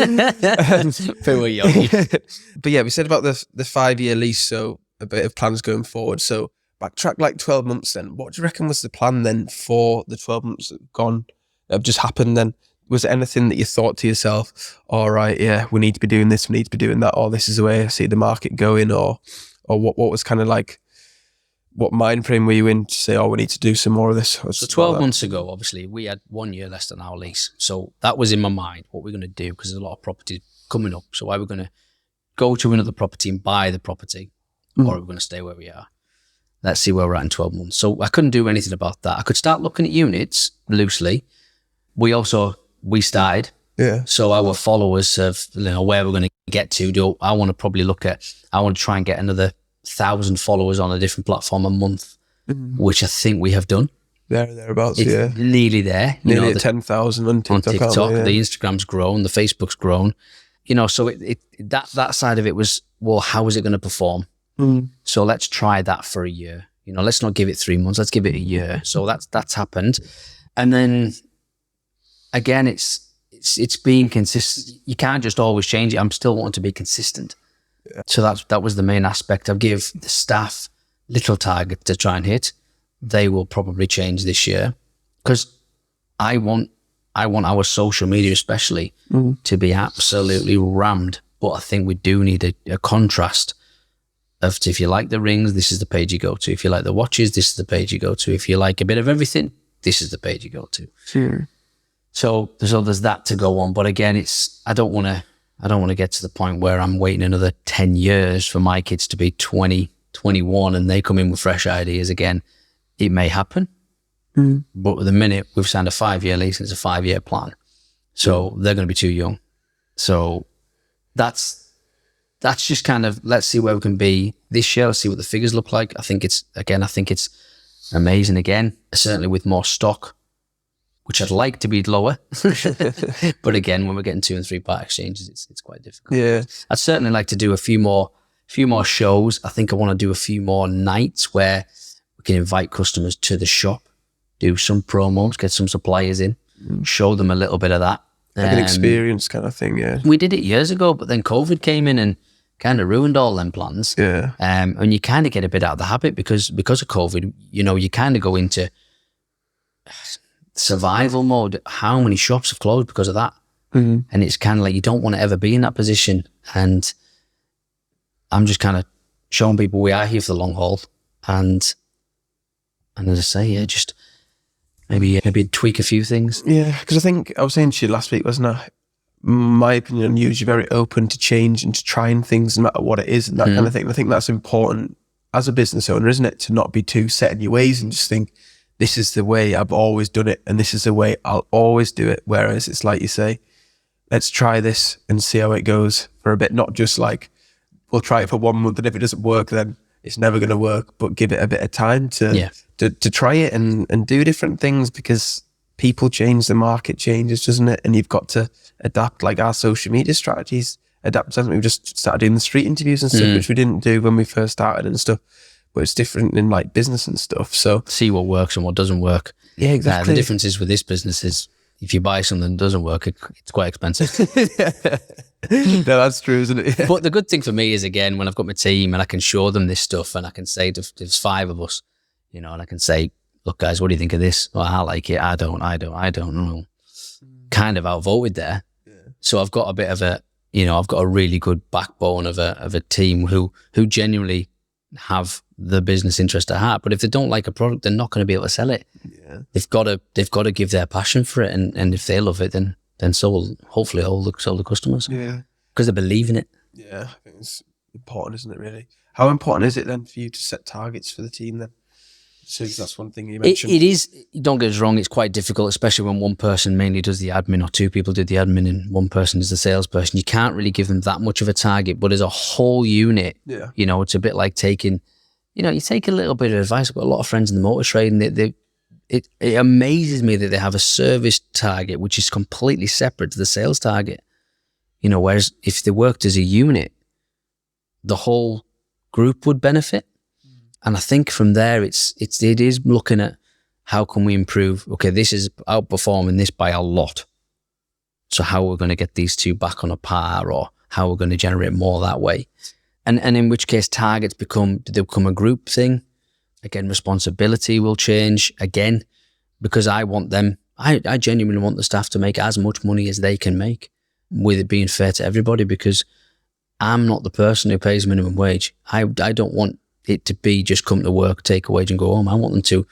Poor Yoni. But yeah, we said about the 5-year lease, so a bit of plans going forward. So backtrack like 12 months then. What do you reckon was the plan then for the 12 months that have just happened then? Was there anything that you thought to yourself, all right, yeah, we need to be doing this, we need to be doing that, or this is the way I see the market going, or what was kind of like, what mind frame were you in to say, oh, we need to do some more of this? So 12 months ago, obviously, we had 1 year less than our lease. So that was in my mind, what we're going to do, because there's a lot of property coming up. So are we going to go to another property and buy the property, or are we going to stay where we are? Let's see where we're at in 12 months. So I couldn't do anything about that. I could start looking at units loosely. We started. Yeah. So our followers of, where we're going to get to, I want to try and get another 1,000 followers on a different platform a month, which I think we have done. Thereabouts, it's nearly there. Nearly at 10,000 on TikTok. The Instagram's grown, the Facebook's grown. So that side of it was, well, how is it going to perform? So let's try that for a year. Let's not give it 3 months. Let's give it a year. So that's happened. And then again, it's being consistent. You can't just always change it. I'm still wanting to be consistent. Yeah. So that was the main aspect. I've give the staff little target to try and hit. They will probably change this year, because I want our social media especially to be absolutely rammed. But I think we do need a contrast of, if you like the rings, this is the page you go to. If you like the watches, this is the page you go to. If you like a bit of everything, this is the page you go to. Sure. So there's that to go on. But again, I don't want to get to the point where I'm waiting another 10 years for my kids to be 20, 21, and they come in with fresh ideas again. It may happen. But at the minute, we've signed a 5-year lease, and it's a 5-year plan. So they're going to be too young. So that's just kind of, let's see where we can be this year. Let's see what the figures look like. I think it's amazing again, certainly with more stock. which I'd like to be lower. But again, when we're getting 2 and 3 part exchanges, it's quite difficult. Yeah. I'd certainly like to do a few more shows. I think I want to do a few more nights where we can invite customers to the shop, do some promos, get some suppliers in, show them a little bit of that. Like an experience kind of thing, yeah. We did it years ago, but then COVID came in and kind of ruined all them plans. Yeah. And you kind of get a bit out of the habit because of COVID, you know, you kind of go into survival mode. How many shops have closed because of that? And it's kind of like you don't want to ever be in that position. And I'm just kind of showing people we are here for the long haul. And as I say, yeah, just maybe tweak a few things. Yeah, because I think I was saying to you last week, wasn't I? My opinion on you is you're very open to change and to trying things no matter what it is and that kind of thing. And I think that's important as a business owner, isn't it? To not be too set in your ways and just think, this is the way I've always done it and this is the way I'll always do it. Whereas it's like you say, let's try this and see how it goes for a bit. Not just like, we'll try it for 1 month and if it doesn't work, then it's never going to work, but give it a bit of time to try it and do different things, because people change, the market changes, doesn't it? And you've got to adapt. Like our social media strategies adapt. We've just started doing the street interviews and stuff, which we didn't do when we first started and stuff. But it's different in like business and stuff. So see what works and what doesn't work. Yeah, exactly. The difference is with this business is if you buy something that doesn't work, it's quite expensive. No, that's true, isn't it? Yeah. But the good thing for me is, again, when I've got my team and I can show them this stuff and I can say, there's 5 of us, you know, and I can say, look, guys, what do you think of this? Well, I like it. I don't know. Kind of outvoted there. Yeah. So I've got a bit of I've got a really good backbone of a team who genuinely have the business interest at heart. But if they don't like a product, they're not going to be able to sell it. Yeah. They've got to give their passion for it. And if they love it, then so will hopefully all the customers. Yeah. Because they believe in it. Yeah. I think it's important, isn't it, really? How important is it then for you to set targets for the team then? So that's one thing you mentioned. It is, don't get us wrong, it's quite difficult, especially when one person mainly does the admin or 2 people do the admin and one person is the salesperson. You can't really give them that much of a target, but as a whole unit, you know, it's a bit like taking, you know, you take a little bit of advice. I've got a lot of friends in the motor trade and it amazes me that they have a service target, which is completely separate to the sales target. You know, whereas if they worked as a unit, the whole group would benefit. And I think from there, it is looking at how can we improve. Okay, this is outperforming this by a lot. So how are we going to get these 2 back on a par, or how we're going to generate more that way? And in which case targets become a group thing. Again, responsibility will change again, because I want them, I genuinely want the staff to make as much money as they can make, with it being fair to everybody, because I'm not the person who pays minimum wage. I don't want it to be just come to work, take a wage and go home. I want them to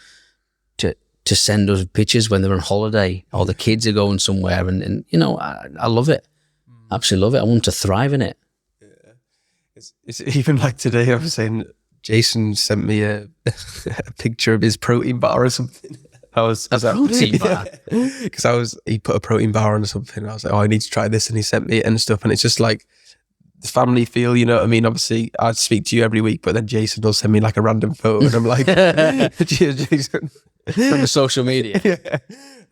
send us pictures when they're on holiday or the kids are going somewhere. And you know, I love it. Absolutely love it. I want them to thrive in it. Yeah. It's even like today, I was saying, Jason sent me a picture of his protein bar or something. Protein bar? Because he put a protein bar on or something. And I was like, oh, I need to try this. And he sent me it and stuff. And it's just like, the family feel, you know what I mean? Obviously, I speak to you every week, but then Jason will send me like a random photo and I'm like, cheers, Jason. From the social media. Yeah.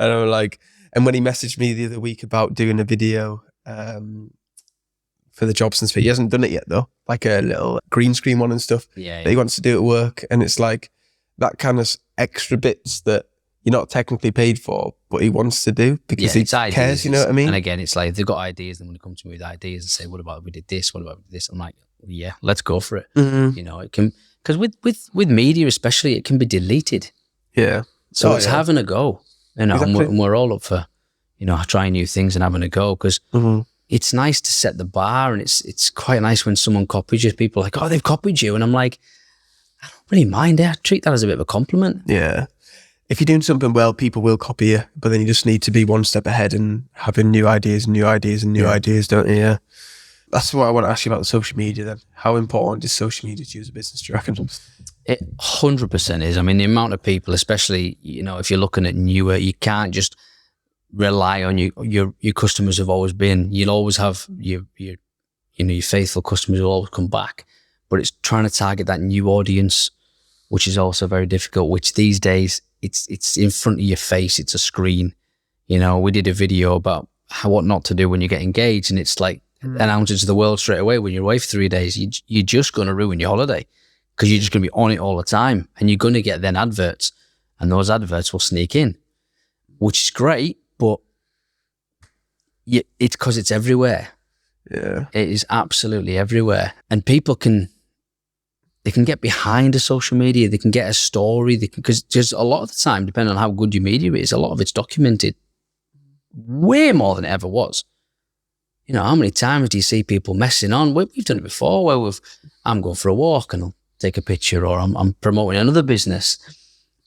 And I'm like, and when he messaged me the other week about doing a video for the Jopsons fit, he hasn't done it yet though, like a little green screen one and stuff. Yeah. But he wants to do it at work. And it's like that kind of extra bits that you're not technically paid for, but he wants to do because he cares, you know what I mean? And again, it's like, if they've got ideas, then when they come to me with ideas and say, what about we did this? What about this? I'm like, yeah, let's go for it. You know, it can, because with media especially, it can be deleted. Yeah. So it's having a go, you know, exactly. and we're all up for, you know, trying new things and having a go, because it's nice to set the bar, and it's quite nice when someone copies you. People are like, oh, they've copied you. And I'm like, I don't really mind it. I treat that as a bit of a compliment. Yeah. If you're doing something well, people will copy you, but then you just need to be one step ahead and having new ideas, don't you? Yeah. That's what I want to ask you about the social media then. How important is social media to you as a business, do you reckon? It 100% is. I mean, the amount of people, especially, you know, if you're looking at newer, you can't just rely on your customers have always been. You'll always have your faithful customers will always come back. But it's trying to target that new audience, which is also very difficult, which these days, it's in front of your face. It's a screen. You know, we did a video about what not to do when you get engaged, and it's like announce it to the world straight away. When you're away for 3 days, you're just going to ruin your holiday because you're just going to be on it all the time, and you're going to get then adverts, and those adverts will sneak in, which is great, but it's because it's everywhere. Yeah, it is absolutely everywhere, and people can get behind a social media. They can get a story. Because just a lot of the time, depending on how good your media is, a lot of it's documented way more than it ever was. You know, how many times do you see people messing on? We've done it before where I'm going for a walk and I'll take a picture, or I'm promoting another business.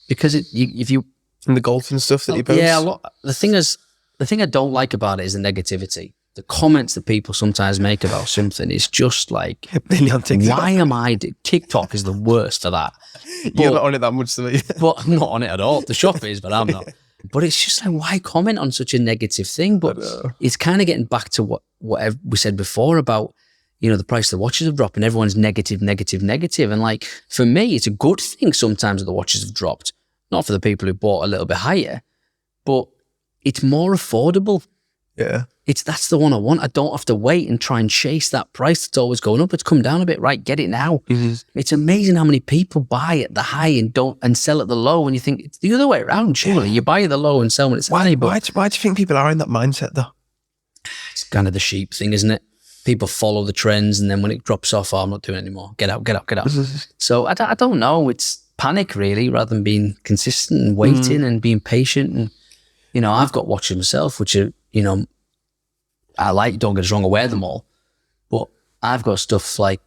Because if you... And the golf and stuff that you post? Yeah, the thing I don't like about it is the negativity. The comments that people sometimes make about something is just like, why am I... TikTok is the worst for that. You're not on it that much, though. But I'm not on it at all. The shop is, but I'm not. But it's just like, why comment on such a negative thing? But it's kind of getting back to what we said before about, you know, the price of the watches have dropped and everyone's negative. And like, for me, it's a good thing sometimes that the watches have dropped. Not for the people who bought a little bit higher, but it's more affordable. Yeah. That's the one I want. I don't have to wait and try and chase that price that's always going up. It's come down a bit, right? Get it now. Mm-hmm. It's amazing how many people buy at the high and sell at the low, and you think it's the other way around, surely. You buy at the low and sell when it's high. Why do you think people are in that mindset, though? It's kind of the sheep thing, isn't it? People follow the trends, and then when it drops off, I'm not doing it anymore. Get out. So I don't know. It's panic, really, rather than being consistent and waiting and being patient. And, you know, I've got watches myself, which are, you know, I like, don't get us wrong, I wear them all, but I've got stuff like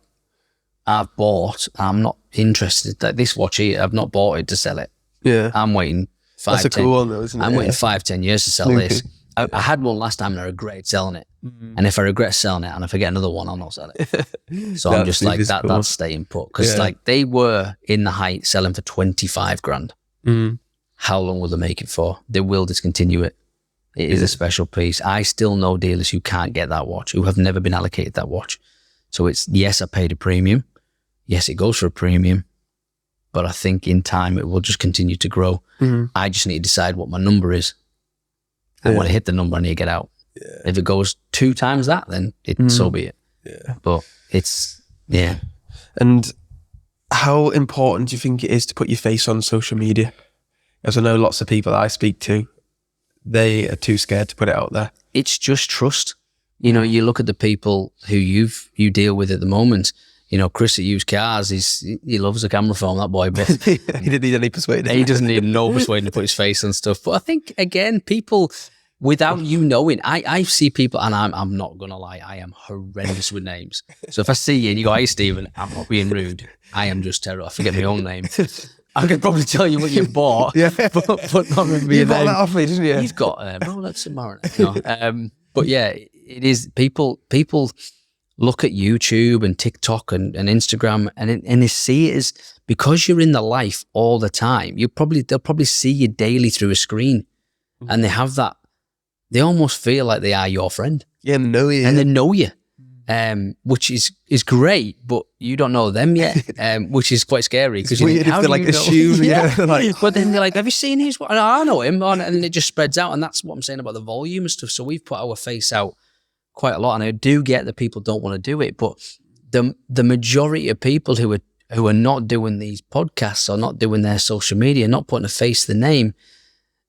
I've bought, I'm not interested, like this watch here, I've not bought it to sell it. Yeah. I'm waiting 5, That's a cool one though, isn't it? I'm waiting 5-10 years to sell this. I had one last time and I regretted selling it. And if I regret selling it and if I get another one, I'll not sell it. So I'm just like, that's staying put. Because like they were in the height selling for 25 grand. How long will they make it for? They will discontinue it. It is a special piece. I still know dealers who can't get that watch, who have never been allocated that watch. So it's, yes, I paid a premium. Yes, it goes for a premium. But I think in time it will just continue to grow. I just need to decide what my number is. I want to hit the number, I need to get out. If it goes 2 times that, then so be it. But it's, And how important do you think it is to put your face on social media? As I know lots of people I speak to, they are too scared to put it out there. It's just trust. You know, you look at the people who you deal with at the moment. You know, Chris at Used Cars, he loves a camera phone, that boy, but he didn't need any persuading. He doesn't need no persuading to put his face on stuff. But I think, again, people, without you knowing, I see people, and I'm not going to lie, I am horrendous with names. So if I see you and you go, hey, Stephen, I'm not being rude. I am just terrible. I forget my own name. I could probably tell you what you bought, but not remember your name. You bought that off me, didn't you? You've got Rolex and Marinette. No. But yeah, it is, people look at YouTube and TikTok and Instagram and they see it as, because you're in the life all the time, they'll probably see you daily through a screen, and they have that, they almost feel like they are your friend. Yeah, and know you. And they know you. Which is great, but you don't know them yet, which is quite scary. Because you think, how do like assume, like, but then they're like, have you seen his? I know him, and it just spreads out, and that's what I'm saying about the volume and stuff. So we've put our face out quite a lot, and I do get that people don't want to do it, but the majority of people who are not doing these podcasts or not doing their social media, not putting a face to the name,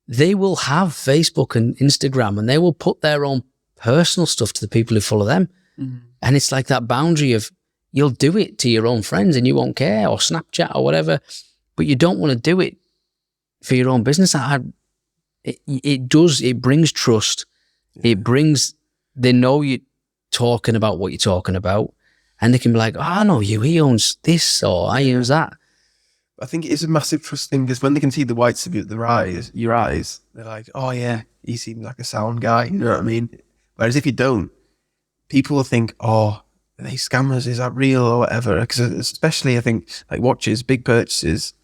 they will have Facebook and Instagram, and they will put their own personal stuff to the people who follow them. And it's like that boundary of, you'll do it to your own friends and you won't care, or Snapchat or whatever, but you don't want to do it for your own business. It brings trust. They know you're talking about what you're talking about, and they can be like, oh, I know you, he owns this, or I owns that. I think it is a massive trust thing, because when they can see the whites of your eyes, they're like, oh yeah, he seems like a sound guy, you know what I mean? Whereas if you don't, people will think, oh, are they scammers? Is that real or whatever? Because especially, I think, like watches, big purchases,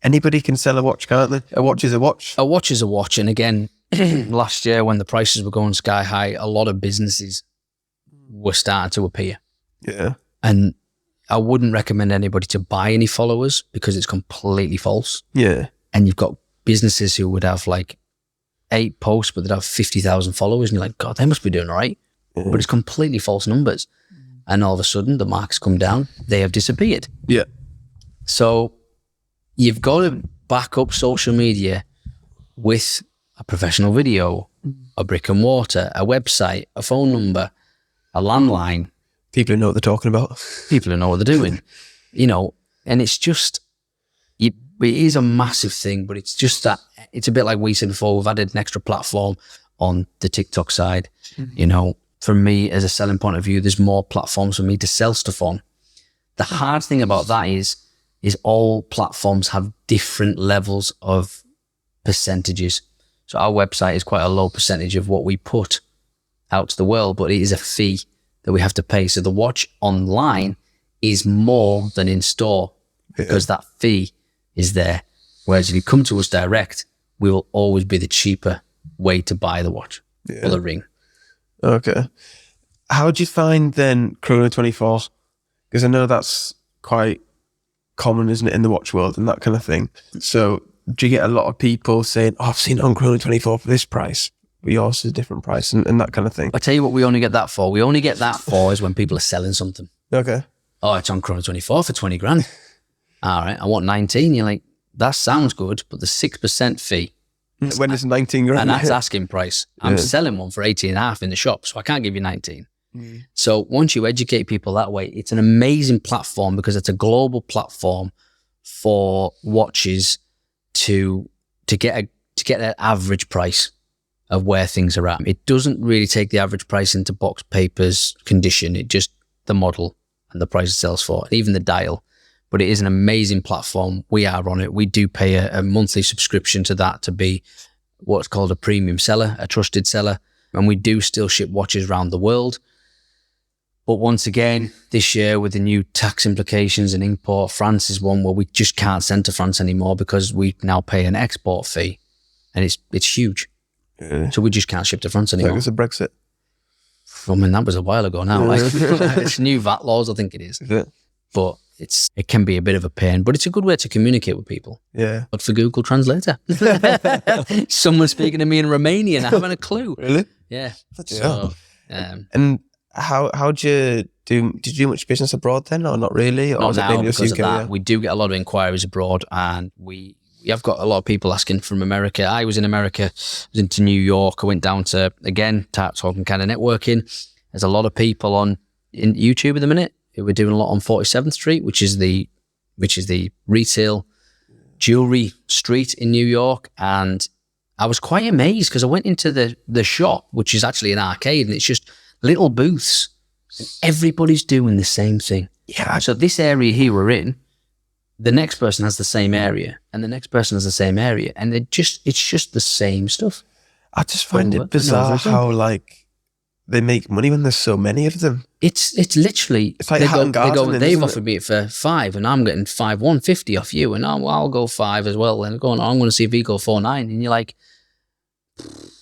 anybody can sell a watch, can't they? A watch is a watch. A watch is a watch. And again, last year when the prices were going sky high, a lot of businesses were starting to appear. Yeah. And I wouldn't recommend anybody to buy any followers, because it's completely false. Yeah. And you've got businesses who would have like 8 posts, but they'd have 50,000 followers, and you're like, God, they must be doing all right. But it's completely false numbers. And all of a sudden, the marks come down, they have disappeared. Yeah. So you've got to back up social media with a professional video, a brick and mortar, a website, a phone number, a landline. People who know what they're talking about. People who know what they're doing, and it's just, it is a massive thing, but it's just that, it's a bit like we said before, we've added an extra platform on the TikTok side. From me as a selling point of view, there's more platforms for me to sell stuff on. The hard thing about that is all platforms have different levels of percentages. So our website is quite a low percentage of what we put out to the world, but it is a fee that we have to pay. So the watch online is more than in store because that fee is there. Whereas if you come to us direct, we will always be the cheaper way to buy the watch or the ring. Okay. How do you find then Chrono 24? Because I know that's quite common, isn't it, in the watch world and that kind of thing. So do you get a lot of people saying, oh, I've seen it on Chrono 24 for this price, but yours is a different price and that kind of thing? I tell you what we only get that for. We only get that for is when people are selling something. Okay. Oh, it's on Chrono 24 for 20 grand. All right, I want 19. You're like, that sounds good, but the 6% fee. When it's 19 grand. And that's asking price. I'm selling one for 18.5 in the shop, so I can't give you 19. So once you educate people that way, it's an amazing platform because it's a global platform for watches to get that average price of where things are at. It doesn't really take the average price into box, papers, condition. It just the model and the price it sells for, and even the dial. But it is an amazing platform. We are on it. We do pay a monthly subscription to that to be what's called a premium seller, a trusted seller. And we do still ship watches around the world. But once again, this year with the new tax implications and import, France is one where we just can't send to France anymore because we now pay an export fee. And it's huge. Yeah. So we just can't ship to France anymore. Like it's a Brexit. I mean, that was a while ago now. It's new VAT laws, I think it is. Is it? But it can be a bit of a pain, but it's a good way to communicate with people. Yeah. But for Google Translator. Someone speaking to me in Romanian, I haven't a clue. Really? Yeah. So, and how do you do? Did you do much business abroad then, or not really? Or not now because UK, of that. We do get a lot of inquiries abroad, and we have got a lot of people asking from America. I was in America, I was into New York. I went down to, again, talking kind of networking. There's a lot of people in YouTube at the minute. We're doing a lot on 47th Street, which is the retail jewelry street in New York. And I was quite amazed because I went into the shop, which is actually an arcade, and it's just little booths. And everybody's doing the same thing. Yeah. So this area here we're in, the next person has the same area, and the next person has the same area, and it's just the same stuff. I just find it bizarre how they make money when there's so many of them. It's literally, it's like they've offered me it for $5 and I'm getting $150 off you, and I'll go $5 as well. And I'm going to see if he go $4.9, and you're like,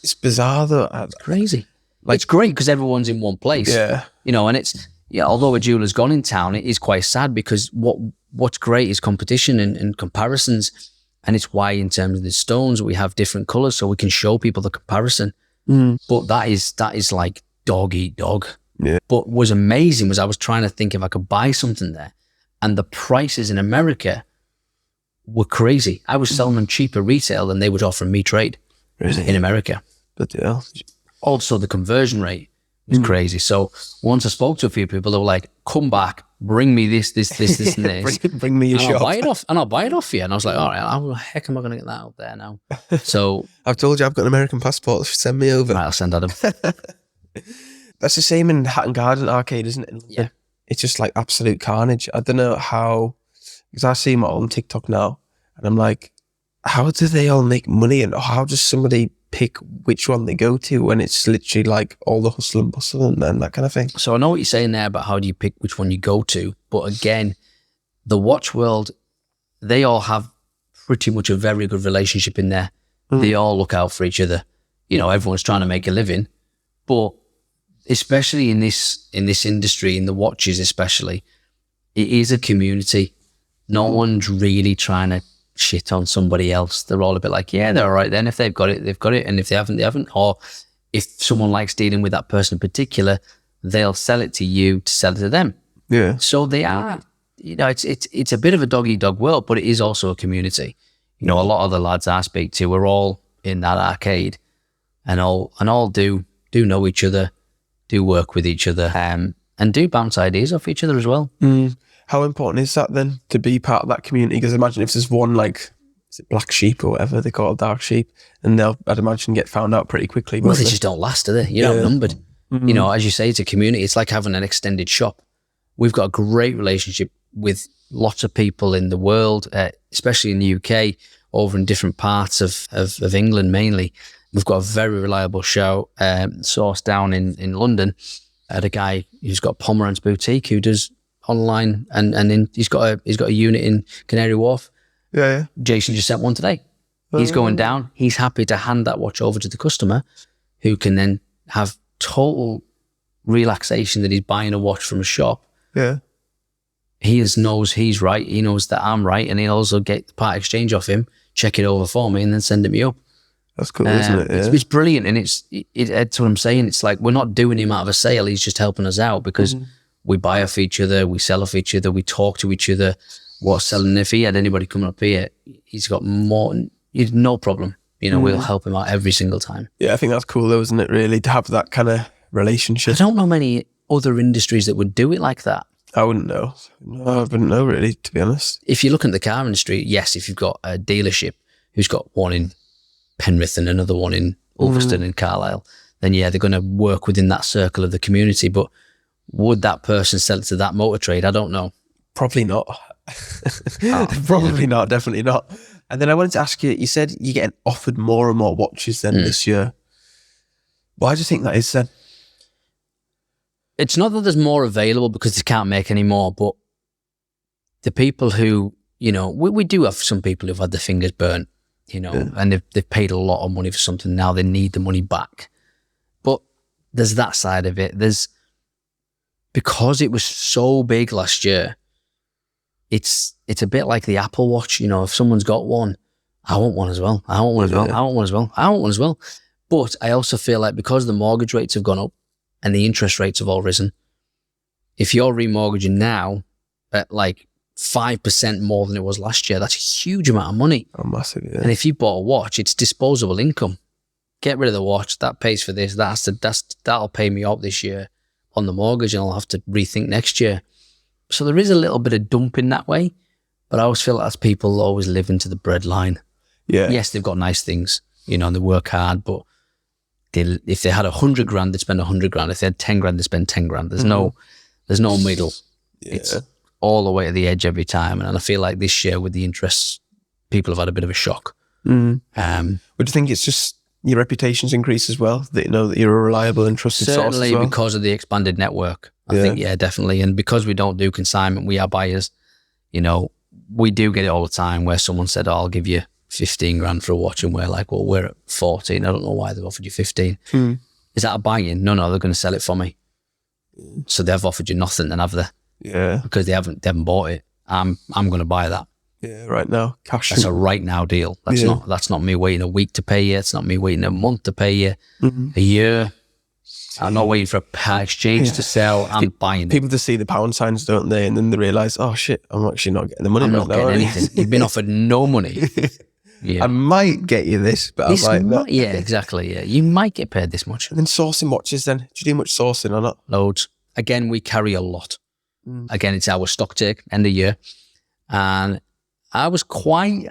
it's bizarre though. It's crazy. It's great because everyone's in one place. Yeah. And it's, although a jeweler's gone in town, it is quite sad because what's great is competition and comparisons. And it's why in terms of the stones, we have different colors so we can show people the comparison. But that is like dog eat dog. Yeah. But what was amazing was I was trying to think if I could buy something there, and the prices in America were crazy. I was selling them cheaper retail than they would offer me trade in America. But yeah. Also, the conversion rate was crazy. So once I spoke to a few people, they were like, "Come back, bring me this, and this. bring me your shop. I'll buy it off you." And I was like, "All right, how the heck am I going to get that out there now?" So I've told you I've got an American passport. Send me over. Right, I'll send Adam. That's the same in Hatton Garden Arcade, isn't it? Yeah. It's just like absolute carnage. I don't know how, because I see them all on TikTok now, and I'm like, how do they all make money, and how does somebody pick which one they go to when it's literally like all the hustle and bustle and that kind of thing? So I know what you're saying there about how do you pick which one you go to, but again, the watch world, they all have pretty much a very good relationship in there. They all look out for each other. Everyone's trying to make a living, but especially in this industry, in the watches especially, it is a community. No one's really trying to shit on somebody else. They're all a bit like, yeah, they're all right then. If they've got it, they've got it. And if they haven't, they haven't. Or if someone likes dealing with that person in particular, they'll sell it to you to sell it to them. Yeah. So they are, it's a bit of a dog-eat-dog world, but it is also a community. A lot of the lads I speak to are all in that arcade and all do know each other, do work with each other, and do bounce ideas off each other as well. How important is that then to be part of that community? Because imagine if there's one, like, is it black sheep or whatever they call it, dark sheep, and they'll, I'd imagine, get found out pretty quickly. Well, they just don't last, do they? You're outnumbered. As you say, it's a community. It's like having an extended shop. We've got a great relationship with lots of people in the world, especially in the UK, over in different parts of England mainly. We've got a very reliable source down in London. I had a guy who's got Pomeranz Boutique who does online, and he's got a unit in Canary Wharf. Yeah. Jason just sent one today. He's going down. He's happy to hand that watch over to the customer, who can then have total relaxation that he's buying a watch from a shop. Yeah. He knows he's right. He knows that I'm right, and he'll also get the part exchange off him, check it over for me, and then send it me up. That's cool, isn't it? Yeah. It's brilliant, and it's what I'm saying. It's like we're not doing him out of a sale. He's just helping us out because we buy off each other, we sell off each other, we talk to each other. What's selling? If he had anybody coming up here, he's got more. He's no problem. We'll help him out every single time. Yeah, I think that's cool though, isn't it? Really, to have that kind of relationship. I don't know many other industries that would do it like that. I wouldn't know. No, I wouldn't know really, to be honest. If you look at the car industry, yes, if you've got a dealership who's got one in Penrith and another one in Ulverston and Carlisle, then yeah, they're going to work within that circle of the community. But would that person sell it to that motor trade? I don't know. Probably not. Probably not, definitely not. And then I wanted to ask you, you said you're getting offered more and more watches then this year. Why do you think that is then? It's not that there's more available because they can't make any more, but the people who, we do have some people who've had their fingers burnt, and they've paid a lot of money for something. Now they need the money back. But there's that side of it. Because it was so big last year, it's a bit like the Apple Watch. If someone's got one, I want one as well. I want one as well. I want one as well. I want one as well. But I also feel like because the mortgage rates have gone up and the interest rates have all risen, if you're remortgaging now at like 5% more than it was last year, that's a huge amount of money. Oh, massive, yeah. And if you bought a watch, it's disposable income. Get rid of the watch, that pays for this, that'll pay me up this year on the mortgage, and I'll have to rethink next year. So there is a little bit of dumping that way, but I always feel that's people always living to the breadline. Yeah. Yes, they've got nice things, and they work hard, but if they had 100 grand, they'd spend 100 grand. If they had 10 grand, they'd spend 10 grand. There's no middle. Yeah. It's all the way to the edge every time. And I feel like this year with the interests, people have had a bit of a shock. Would you think it's just your reputation's increased as well? That that you're a reliable and trusted source as well? Certainly because of the expanded network. I think, definitely. And because we don't do consignment, we are buyers. We do get it all the time where someone said, I'll give you 15 grand for a watch, and we're like, well, we're at 14. I don't know why they've offered you 15. Is that a buy-in? No, they're going to sell it for me. So they've offered you nothing, then have they? Yeah. Because they haven't bought it. I'm going to buy that. Yeah, right now. Cash. That's a right now deal. That's not me waiting a week to pay you. It's not me waiting a month to pay you. A year. I'm not waiting for a part exchange to sell. I'm buying it. People just see the pound signs, don't they? And then they realise, oh shit, I'm actually not getting the money. I'm not getting anything. You've been offered no money. Yeah. I might get you this, but I might not. Yeah, exactly. Yeah, you might get paid this much. And then sourcing watches then. Do you do much sourcing or not? Loads. Again, we carry a lot. Again, it's our stock take, end of year. And I was quite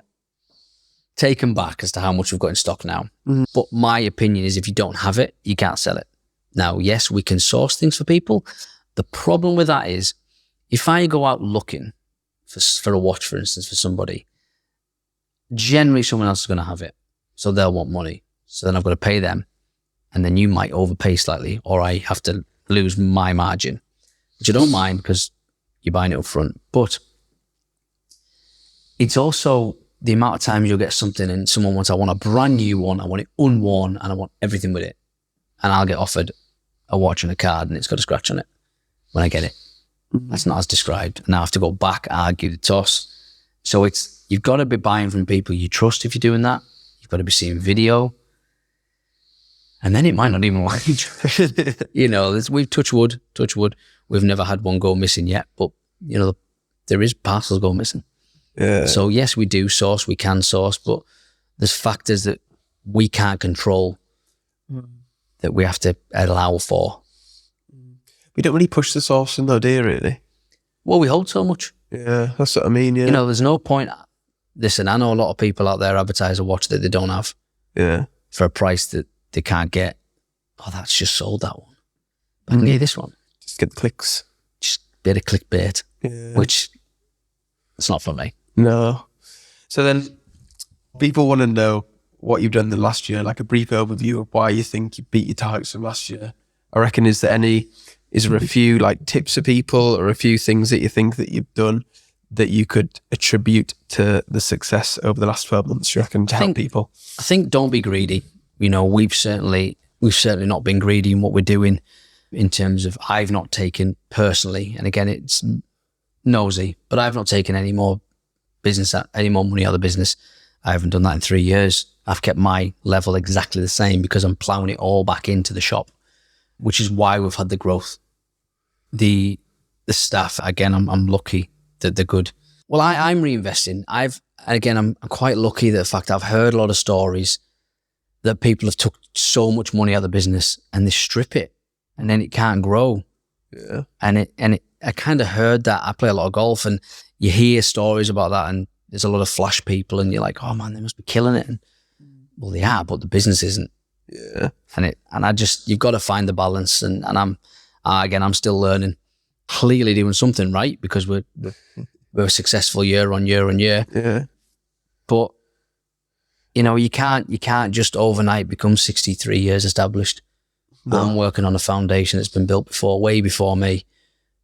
taken back as to how much we've got in stock now. But my opinion is if you don't have it, you can't sell it. Now, yes, we can source things for people. The problem with that is if I go out looking for a watch, for instance, for somebody, generally someone else is going to have it. So they'll want money. So then I've got to pay them. And then you might overpay slightly, or I have to lose my margin, which I don't mind because you're buying it up front. But it's also the amount of times you'll get something and someone wants, I want a brand new one, I want it unworn, and I want everything with it. And I'll get offered a watch and a card and it's got a scratch on it when I get it. That's not as described. And I have to go back, argue the toss. So it's you've got to be buying from people you trust if you're doing that. You've got to be seeing video. And then it might not even like it. We've touch wood. We've never had one go missing yet, but there is parcels go missing. Yeah. So yes, we do source, we can source, but there's factors that we can't control that we have to allow for. We don't really push the sourcing though, do you, really? Well, we hold so much. Yeah, that's what I mean, yeah. There's no point. Listen, I know a lot of people out there advertise a watch that they don't have. Yeah. For a price that they can't get. Oh, that's just sold, that one. I can get this one. Just get the clicks. Just a bit of clickbait, yeah. Which it's not for me. No. So then people want to know what you've done the last year, like a brief overview of why you think you beat your targets from last year. I reckon, is there a few like tips for people or a few things that you think that you've done that you could attribute to the success over the last 12 months, you reckon, to help people? I think don't be greedy. We've certainly not been greedy in what we're doing in terms of I've not taken personally, and again, it's nosy, but I've not taken any more money out of the business. I haven't done that in 3 years. I've kept my level exactly the same because I'm plowing it all back into the shop, which is why we've had the growth. The staff, again, I'm lucky that they're good. Well, I'm reinvesting. I'm quite lucky that the fact I've heard a lot of stories that people have took so much money out of the business and they strip it and then it can't grow. Yeah. And I kind of heard that. I play a lot of golf and you hear stories about that and there's a lot of flash people and you're like, oh man, they must be killing it. And well, they are, but the business isn't. Yeah. You've got to find the balance. And I'm still learning, clearly doing something right because we're successful year on year on year. Yeah. But you can't just overnight become 63 years established. No. I'm working on a foundation that's been built way before me.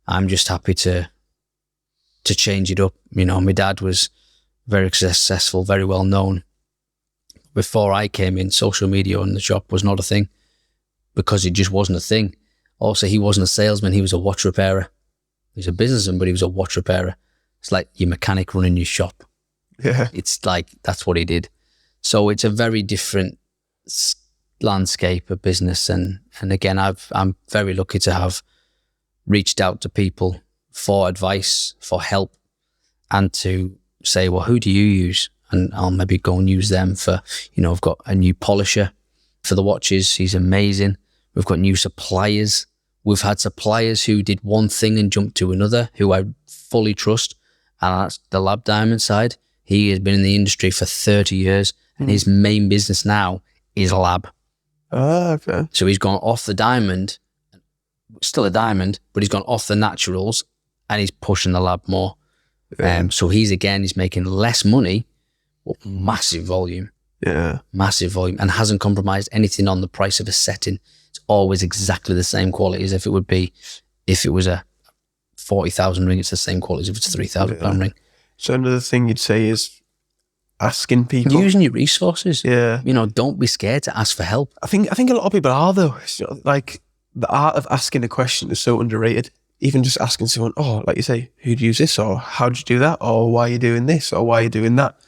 I'm just happy to change it up. My dad was very successful, very well known. Before I came in, social media in the shop was not a thing because it just wasn't a thing. Also, he wasn't a salesman, he was a watch repairer. He was a businessman, but he was a watch repairer. It's like your mechanic running your shop. Yeah. It's like, that's what he did. So it's a very different landscape of business. And again, I'm very lucky to have reached out to people for advice, for help, and to say, well, who do you use? And I'll maybe go and use them for, I've got a new polisher for the watches. He's amazing. We've got new suppliers. We've had suppliers who did one thing and jumped to another, who I fully trust. And that's the Lab Diamond side. He has been in the industry for 30 years and his main business now is Lab. Oh, okay. So he's gone off the diamond, still a diamond, but he's gone off the naturals and he's pushing the Lab more. Yeah. So he's making less money, but massive volume. Yeah. Massive volume, and hasn't compromised anything on the price of a setting. It's always exactly the same quality as if it was a 40,000 ring, it's the same quality as if it's a £3,000 ring. So another thing you'd say is asking people. Using your resources. Yeah. Don't be scared to ask for help. I think a lot of people are though. Like the art of asking a question is so underrated. Even just asking someone, oh, like you say, who do you use this? Or how did you do that? Or why are you doing this? Or why are you doing that?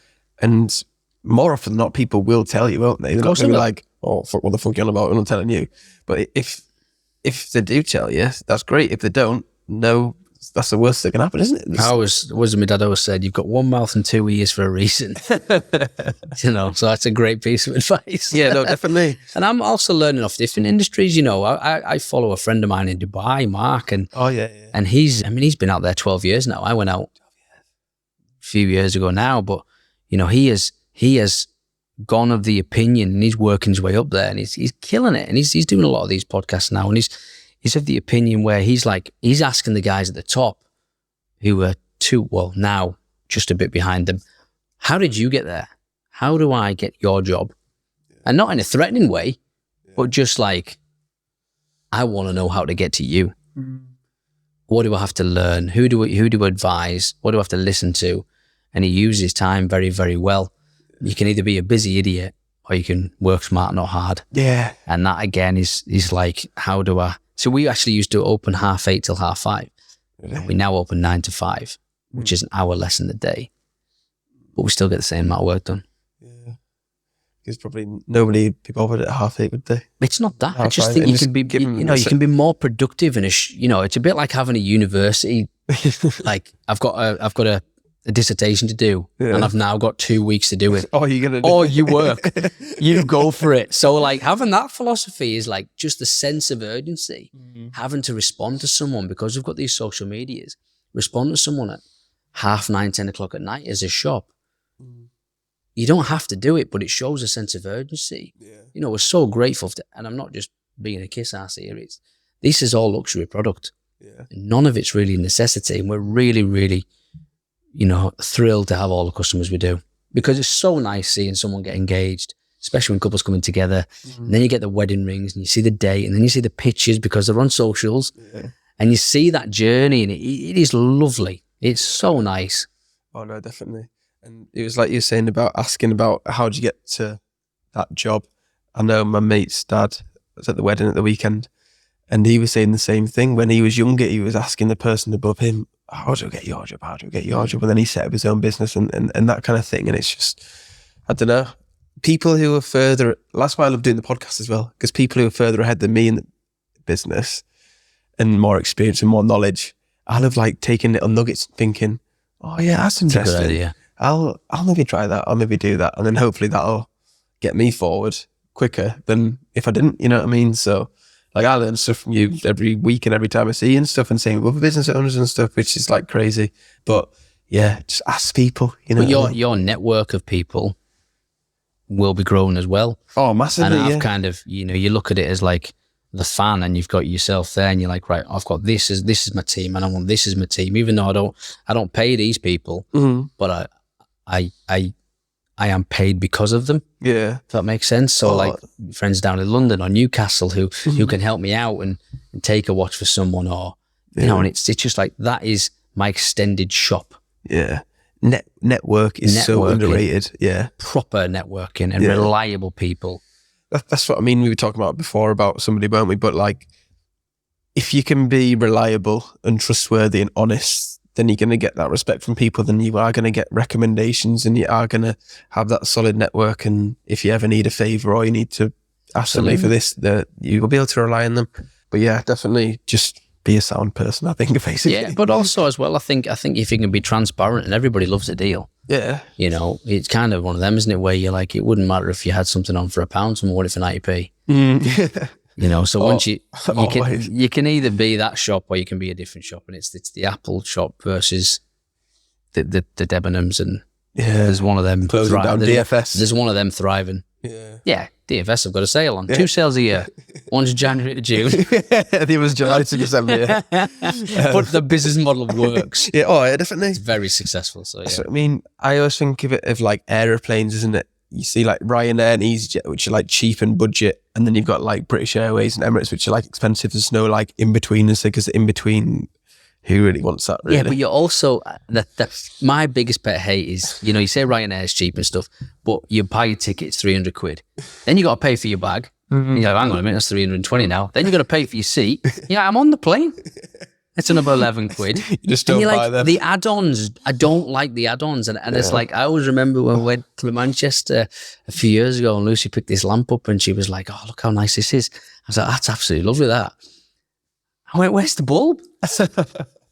And more often than not, people will tell you, won't they? They're not going to be like, oh, fuck, what the fuck are you on about? I'm not telling you. But if they do tell you, that's great. If they don't, no, that's the worst that can happen, isn't it? My dad always said, you've got one mouth and two ears for a reason. So that's a great piece of advice. Yeah, no, definitely. And I'm also learning off different industries. I follow a friend of mine in Dubai, Mark, and and he's been out there 12 years now. I went out a few years ago now, but he has gone of the opinion, and he's working his way up there, and he's killing it, and he's doing a lot of these podcasts now, and he's of the opinion where he's asking the guys at the top who are now just a bit behind them, how did you get there? How do I get your job? And not in a threatening way, but just like, I want to know how to get to you. What do I have to learn? Who do I advise? What do I have to listen to? And he uses his time very, very well. You can either be a busy idiot or you can work smart, not hard. Yeah. And that again is like, how do I? So we actually used to open 8:30 till 5:30. We now open 9 to 5, which is an hour less in the day. but we still get the same amount of work done. Yeah. Because probably nobody would be bothered at 8:30, would they? It's not that. I just think you can be, you can be more productive, and it's a bit like having a university. Like I've got a dissertation to do, and I've now got 2 weeks to do it. Oh, you're gonna? Or you work, you go for it. So like having that philosophy is like just the sense of urgency, having to respond to someone because we've got these social medias. Respond to someone at 9:30, 10 o'clock at night as a shop. You don't have to do it, but it shows a sense of urgency. Yeah. We're so grateful for and I'm not just being a kiss ass here. This is all luxury product. Yeah. None of it's really a necessity, and we're really, really, thrilled to have all the customers we do, because it's so nice seeing someone get engaged, especially when couples coming together. And then you get the wedding rings, and you see the date, and then you see the pictures because they're on socials, and you see that journey, and it is lovely. It's so nice. Oh no, definitely. And it was like you were saying about asking about how did you get to that job. I know my mate's dad was at the wedding at the weekend, and he was saying the same thing. When he was younger, he was asking the person above him, how do I get your job? How do I get your job? And then he set up his own business and that kind of thing. And it's just, I don't know, people who are further, that's why I love doing the podcast as well, because people who are further ahead than me in the business and more experience and more knowledge, I love like taking little nuggets and thinking, oh yeah, that's interesting. That's a good idea. I'll maybe try that. I'll maybe do that. And then hopefully that'll get me forward quicker than if I didn't, you know what I mean? So like I learn stuff from you every week and every time I see you and stuff, and same with other business owners and stuff, which is like crazy. But yeah, just ask people, But your network of people will be growing as well. Oh, massively. And I've kind of, you look at it as like the fan, and you've got yourself there, and you're like, right, I've got this is my team, and I want this as my team, even though I don't pay these people, but I am paid because of them. Yeah. If that makes sense. So like friends down in London or Newcastle who can help me out and take a watch for someone, or, and it's just like, that is my extended shop. Yeah. Network is so underrated. Yeah. Proper networking and reliable people. That's what I mean. We were talking about before about somebody, weren't we? But like, if you can be reliable and trustworthy and honest, then you're going to get that respect from people. Then you are going to get recommendations, and you are going to have that solid network. And if you ever need a favor or you need to ask somebody for this, you will be able to rely on them. But yeah, definitely just be a sound person, I think, basically. Yeah, but also as well, I think if you can be transparent, and everybody loves a deal. Yeah. It's kind of one of them, isn't it, where you're like, it wouldn't matter if you had something on for £1, someone wanted it for 90p. So once you can either be that shop or you can be a different shop, and it's the Apple shop versus the Debenhams, and there's one of them closing down. DFS. There's one of them thriving. Yeah, DFS have got a sale on. 2 sales a year. One's January to June. The other's July to December. But the business model works. Yeah, definitely. It's very successful. So I mean, I always think of it of like aeroplanes, isn't it? You see like Ryanair and EasyJet, which are like cheap and budget, and then you've got like British Airways and Emirates, which are like expensive. There's no like in betweeners, because in between, who really wants that? Really? Yeah, but you're also my biggest pet hate is you say Ryanair is cheap and stuff, but you buy your tickets £300. Then you got to pay for your bag. You're like, hang on a minute, that's 320 now. Then you got to pay for your seat. Yeah, I'm on the plane. It's another £11. You just don't buy them. The add-ons, I don't like the add-ons. And it's like, I always remember when we went to Manchester a few years ago, and Lucy picked this lamp up, and she was like, oh, look how nice this is. I was like, that's absolutely lovely, that. I went, where's the bulb?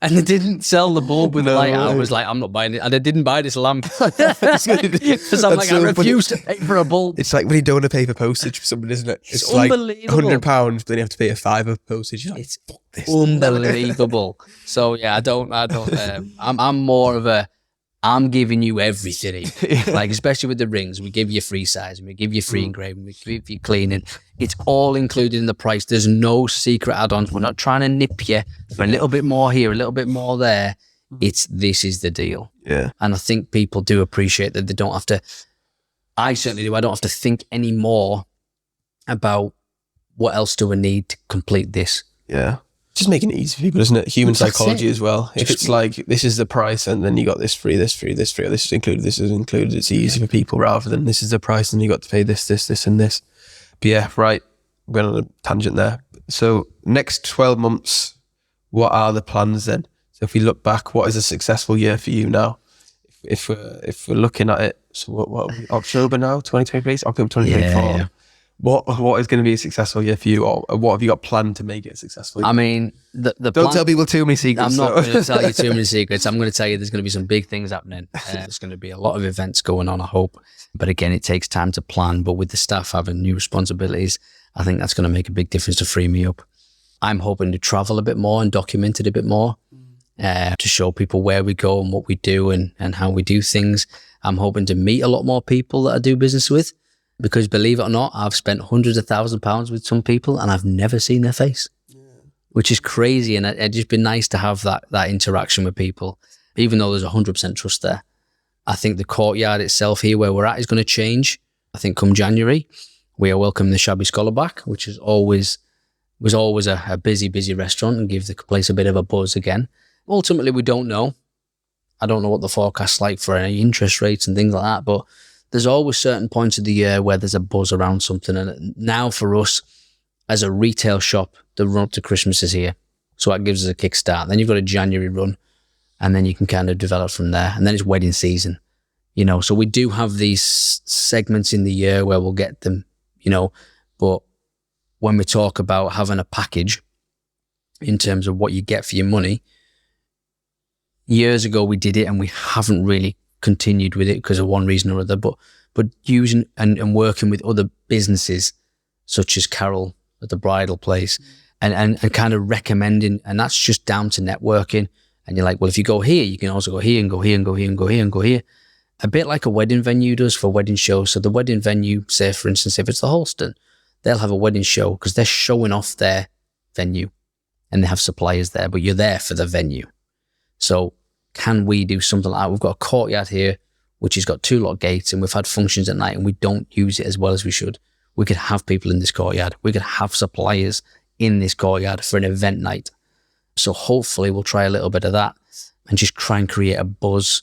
And they didn't sell the bulb with the light. I was like, I'm not buying it. And I didn't buy this lamp. Because I'm like, I refuse to pay for a bulb. It's like when you don't want to pay for postage for somebody, isn't it? It's unbelievable. Like £100, but then you have to pay a £5 postage. Like, it's unbelievable. So yeah, I don't. I'm more of a, I'm giving you everything. Like, especially with the rings, we give you free sizing, we give you free engraving, we give you cleaning. It's all included in the price. There's no secret add-ons. We're not trying to nip you for a little bit more here, a little bit more there. This is the deal. Yeah. And I think people do appreciate that they don't have to, I certainly do, I don't have to think anymore about what else do I need to complete this. Yeah. Just making it easy for people, isn't it? Human psychology as well. If it's like, this is the price, and then you got this free, this free, this free, or this is included, this is included. It's easy for people, rather than this is the price and you got to pay this, this, this, and this. But yeah, right. I'm going on a tangent there. So next 12 months, what are the plans then? So if we look back, what is a successful year for you now? if we're looking at it, so what are we, October now, 2023, October 2024. Yeah. What is going to be a successful year for you, or what have you got planned to make it a successful year? I mean, don't tell people too many secrets. I'm not going to tell you too many secrets. I'm going to tell you there's going to be some big things happening. There's going to be a lot of events going on, I hope. But again, it takes time to plan. But with the staff having new responsibilities, I think that's going to make a big difference to free me up. I'm hoping to travel a bit more and document it a bit more, to show people where we go and what we do and how we do things. I'm hoping to meet a lot more people that I do business with, because believe it or not, I've spent hundreds of £1,000s with some people and I've never seen their face, which is crazy. And it'd just be nice to have that interaction with people, even though there's 100% trust there. I think the courtyard itself here where we're at is going to change. I think come January, we are welcoming the Shabby Scholar back, which was always a busy restaurant, and give the place a bit of a buzz again. Ultimately, we don't know. I don't know what the forecast's like for any interest rates and things like that, but there's always certain points of the year where there's a buzz around something. And now for us, as a retail shop, the run up to Christmas is here. So that gives us a kickstart. Then you've got a January run, and then you can kind of develop from there. And then it's wedding season, so we do have these segments in the year where we'll get them, but when we talk about having a package in terms of what you get for your money, years ago we did it and we haven't really continued with it because of one reason or other, but using and working with other businesses such as Carol at the bridal place and kind of recommending, and that's just down to networking. And you're like, well, if you go here, you can also go here and go here and go here and go here and go here. A bit like a wedding venue does for wedding shows. So the wedding venue, say for instance, if it's the Holston, they'll have a wedding show because they're showing off their venue and they have suppliers there, but you're there for the venue. So can we do something like that? We've got a courtyard here, which has got 2 lot gates, and we've had functions at night and we don't use it as well as we should. We could have people in this courtyard. We could have suppliers in this courtyard for an event night. So hopefully we'll try a little bit of that and just try and create a buzz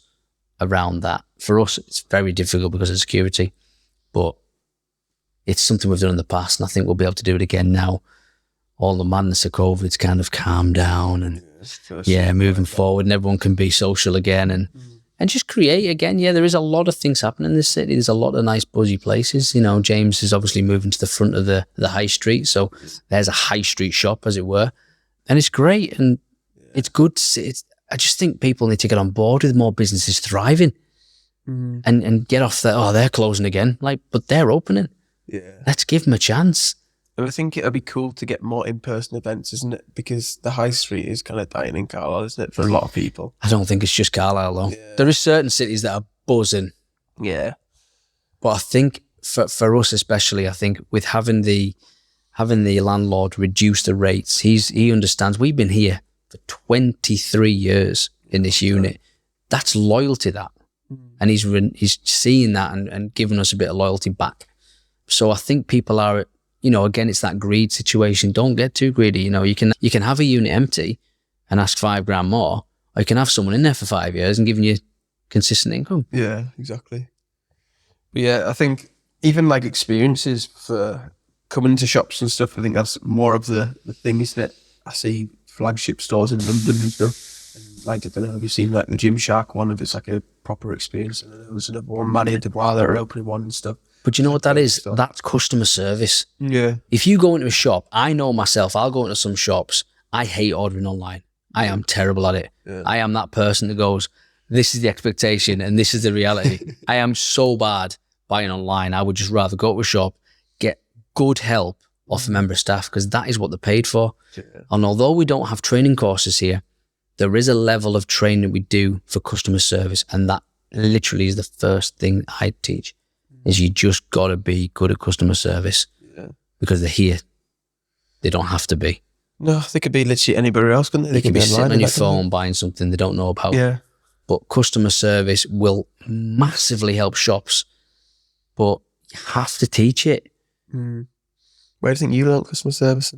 around that. For us, it's very difficult because of security, but it's something we've done in the past, and I think we'll be able to do it again now. All the madness of COVID's kind of calmed down, and moving forward, and everyone can be social again and just create again. Yeah, there is a lot of things happening in this city. There's a lot of nice buzzy places. James is obviously moving to the front of the high street, so there's a high street shop, as it were, and it's great and it's good to see. I just think people need to get on board with more businesses thriving and get off they're closing again, but they're opening. Yeah, let's give them a chance. And I think it'll be cool to get more in-person events, isn't it? Because the high street is kind of dying in Carlisle, isn't it, for a lot of people? I don't think it's just Carlisle, though. Yeah. There are certain cities that are buzzing. Yeah. But I think for us especially, I think with having the landlord reduce the rates, he understands. We've been here for 23 years in this unit. That's loyalty, that. And he's seeing that and giving us a bit of loyalty back. So I think people are, again, it's that greed situation. Don't get too greedy. You can have a unit empty and ask $5,000 more, or you can have someone in there for 5 years and giving you consistent income. Yeah, exactly. But yeah, I think even like experiences for coming into shops and stuff, I think that's more of the thing, isn't it? I see flagship stores in London and stuff. And I don't know if you've seen like the Gymshark one, if it's like a proper experience. And there was another one, Maddie Dubois, that are opening one and stuff. But you know what that is? That's customer service. Yeah. If you go into a shop, I know myself, I'll go into some shops, I hate ordering online. I am terrible at it. Yeah. I am that person that goes, this is the expectation and this is the reality. I am so bad buying online. I would just rather go to a shop, get good help off a member of staff, because that is what they're paid for. Yeah. And although we don't have training courses here, there is a level of training we do for customer service, and that literally is the first thing I teach. Is you just got to be good at customer service, because they're here. They don't have to be. No, they could be literally anybody else, couldn't they? They could be sitting on your phone buying something they don't know about. Yeah. But customer service will massively help shops, but you have to teach it. Mm. Where do you think you learned customer service?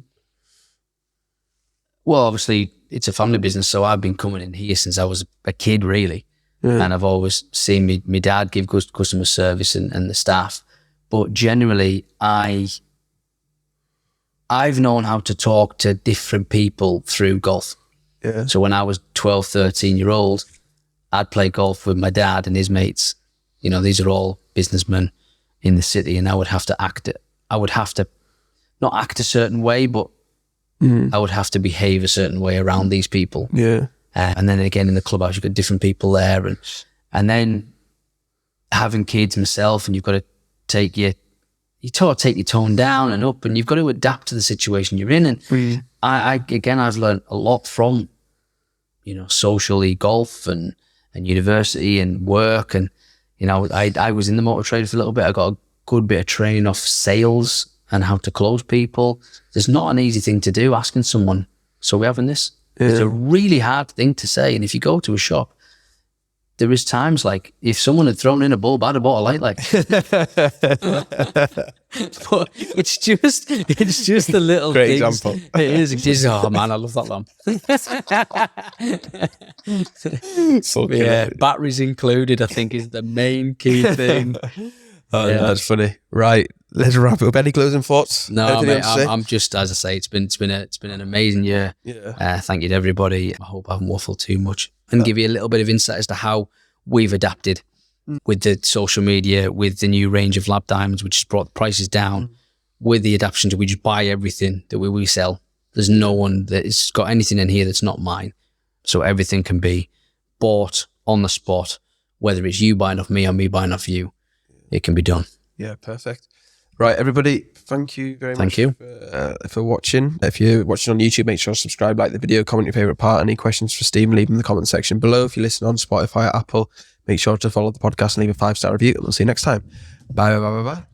Well, obviously, it's a family business, so I've been coming in here since I was a kid, really. Yeah. And I've always seen my dad give good customer service and the staff. But generally, I've known how to talk to different people through golf. Yeah. So when I was 12, 13 year old, I'd play golf with my dad and his mates. You know, these are all businessmen in the city, and I would have to act. I would have to not act a certain way, but I would have to behave a certain way around these people. Yeah. And then again in the clubhouse, you've got different people there, and then having kids myself, and you've got to take your tone down and up, and you've got to adapt to the situation you're in. And I've learned a lot from, you know, socially, golf and university and work. And, you know, I was in the motor trade for a little bit. I got a good bit of training off sales and how to close people. There's not an easy thing to do, asking someone, so we're having this. Yeah. It's a really hard thing to say. And if you go to a shop, there is times like if someone had thrown in a bulb, I'd have bought a light. Like, but it's just the little great things. example. It is. It's just, oh man, I love that lamp. So yeah, batteries included, I think, is the main key thing. Oh, yeah. That's funny. Right, let's wrap it up. Any closing thoughts? No, mate, I'm just, as I say, it's been an amazing year. Yeah. Thank you to everybody. I hope I haven't waffled too much, and give you a little bit of insight as to how we've adapted with the social media, with the new range of lab diamonds, which has brought the prices down. With the adaptations, we just buy everything that we sell. There's no one that's got anything in here that's not mine. So everything can be bought on the spot, whether it's you buying off me or me buying off you. It can be done. Yeah, perfect. Right, everybody, thank you very much. Thank you for watching. If you're watching on YouTube, make sure to subscribe, like the video, comment your favourite part. Any questions for Stephen, leave them in the comment section below. If you listen on Spotify or Apple, make sure to follow the podcast and leave a 5-star review. And we'll see you next time. Bye, bye, bye, bye, bye.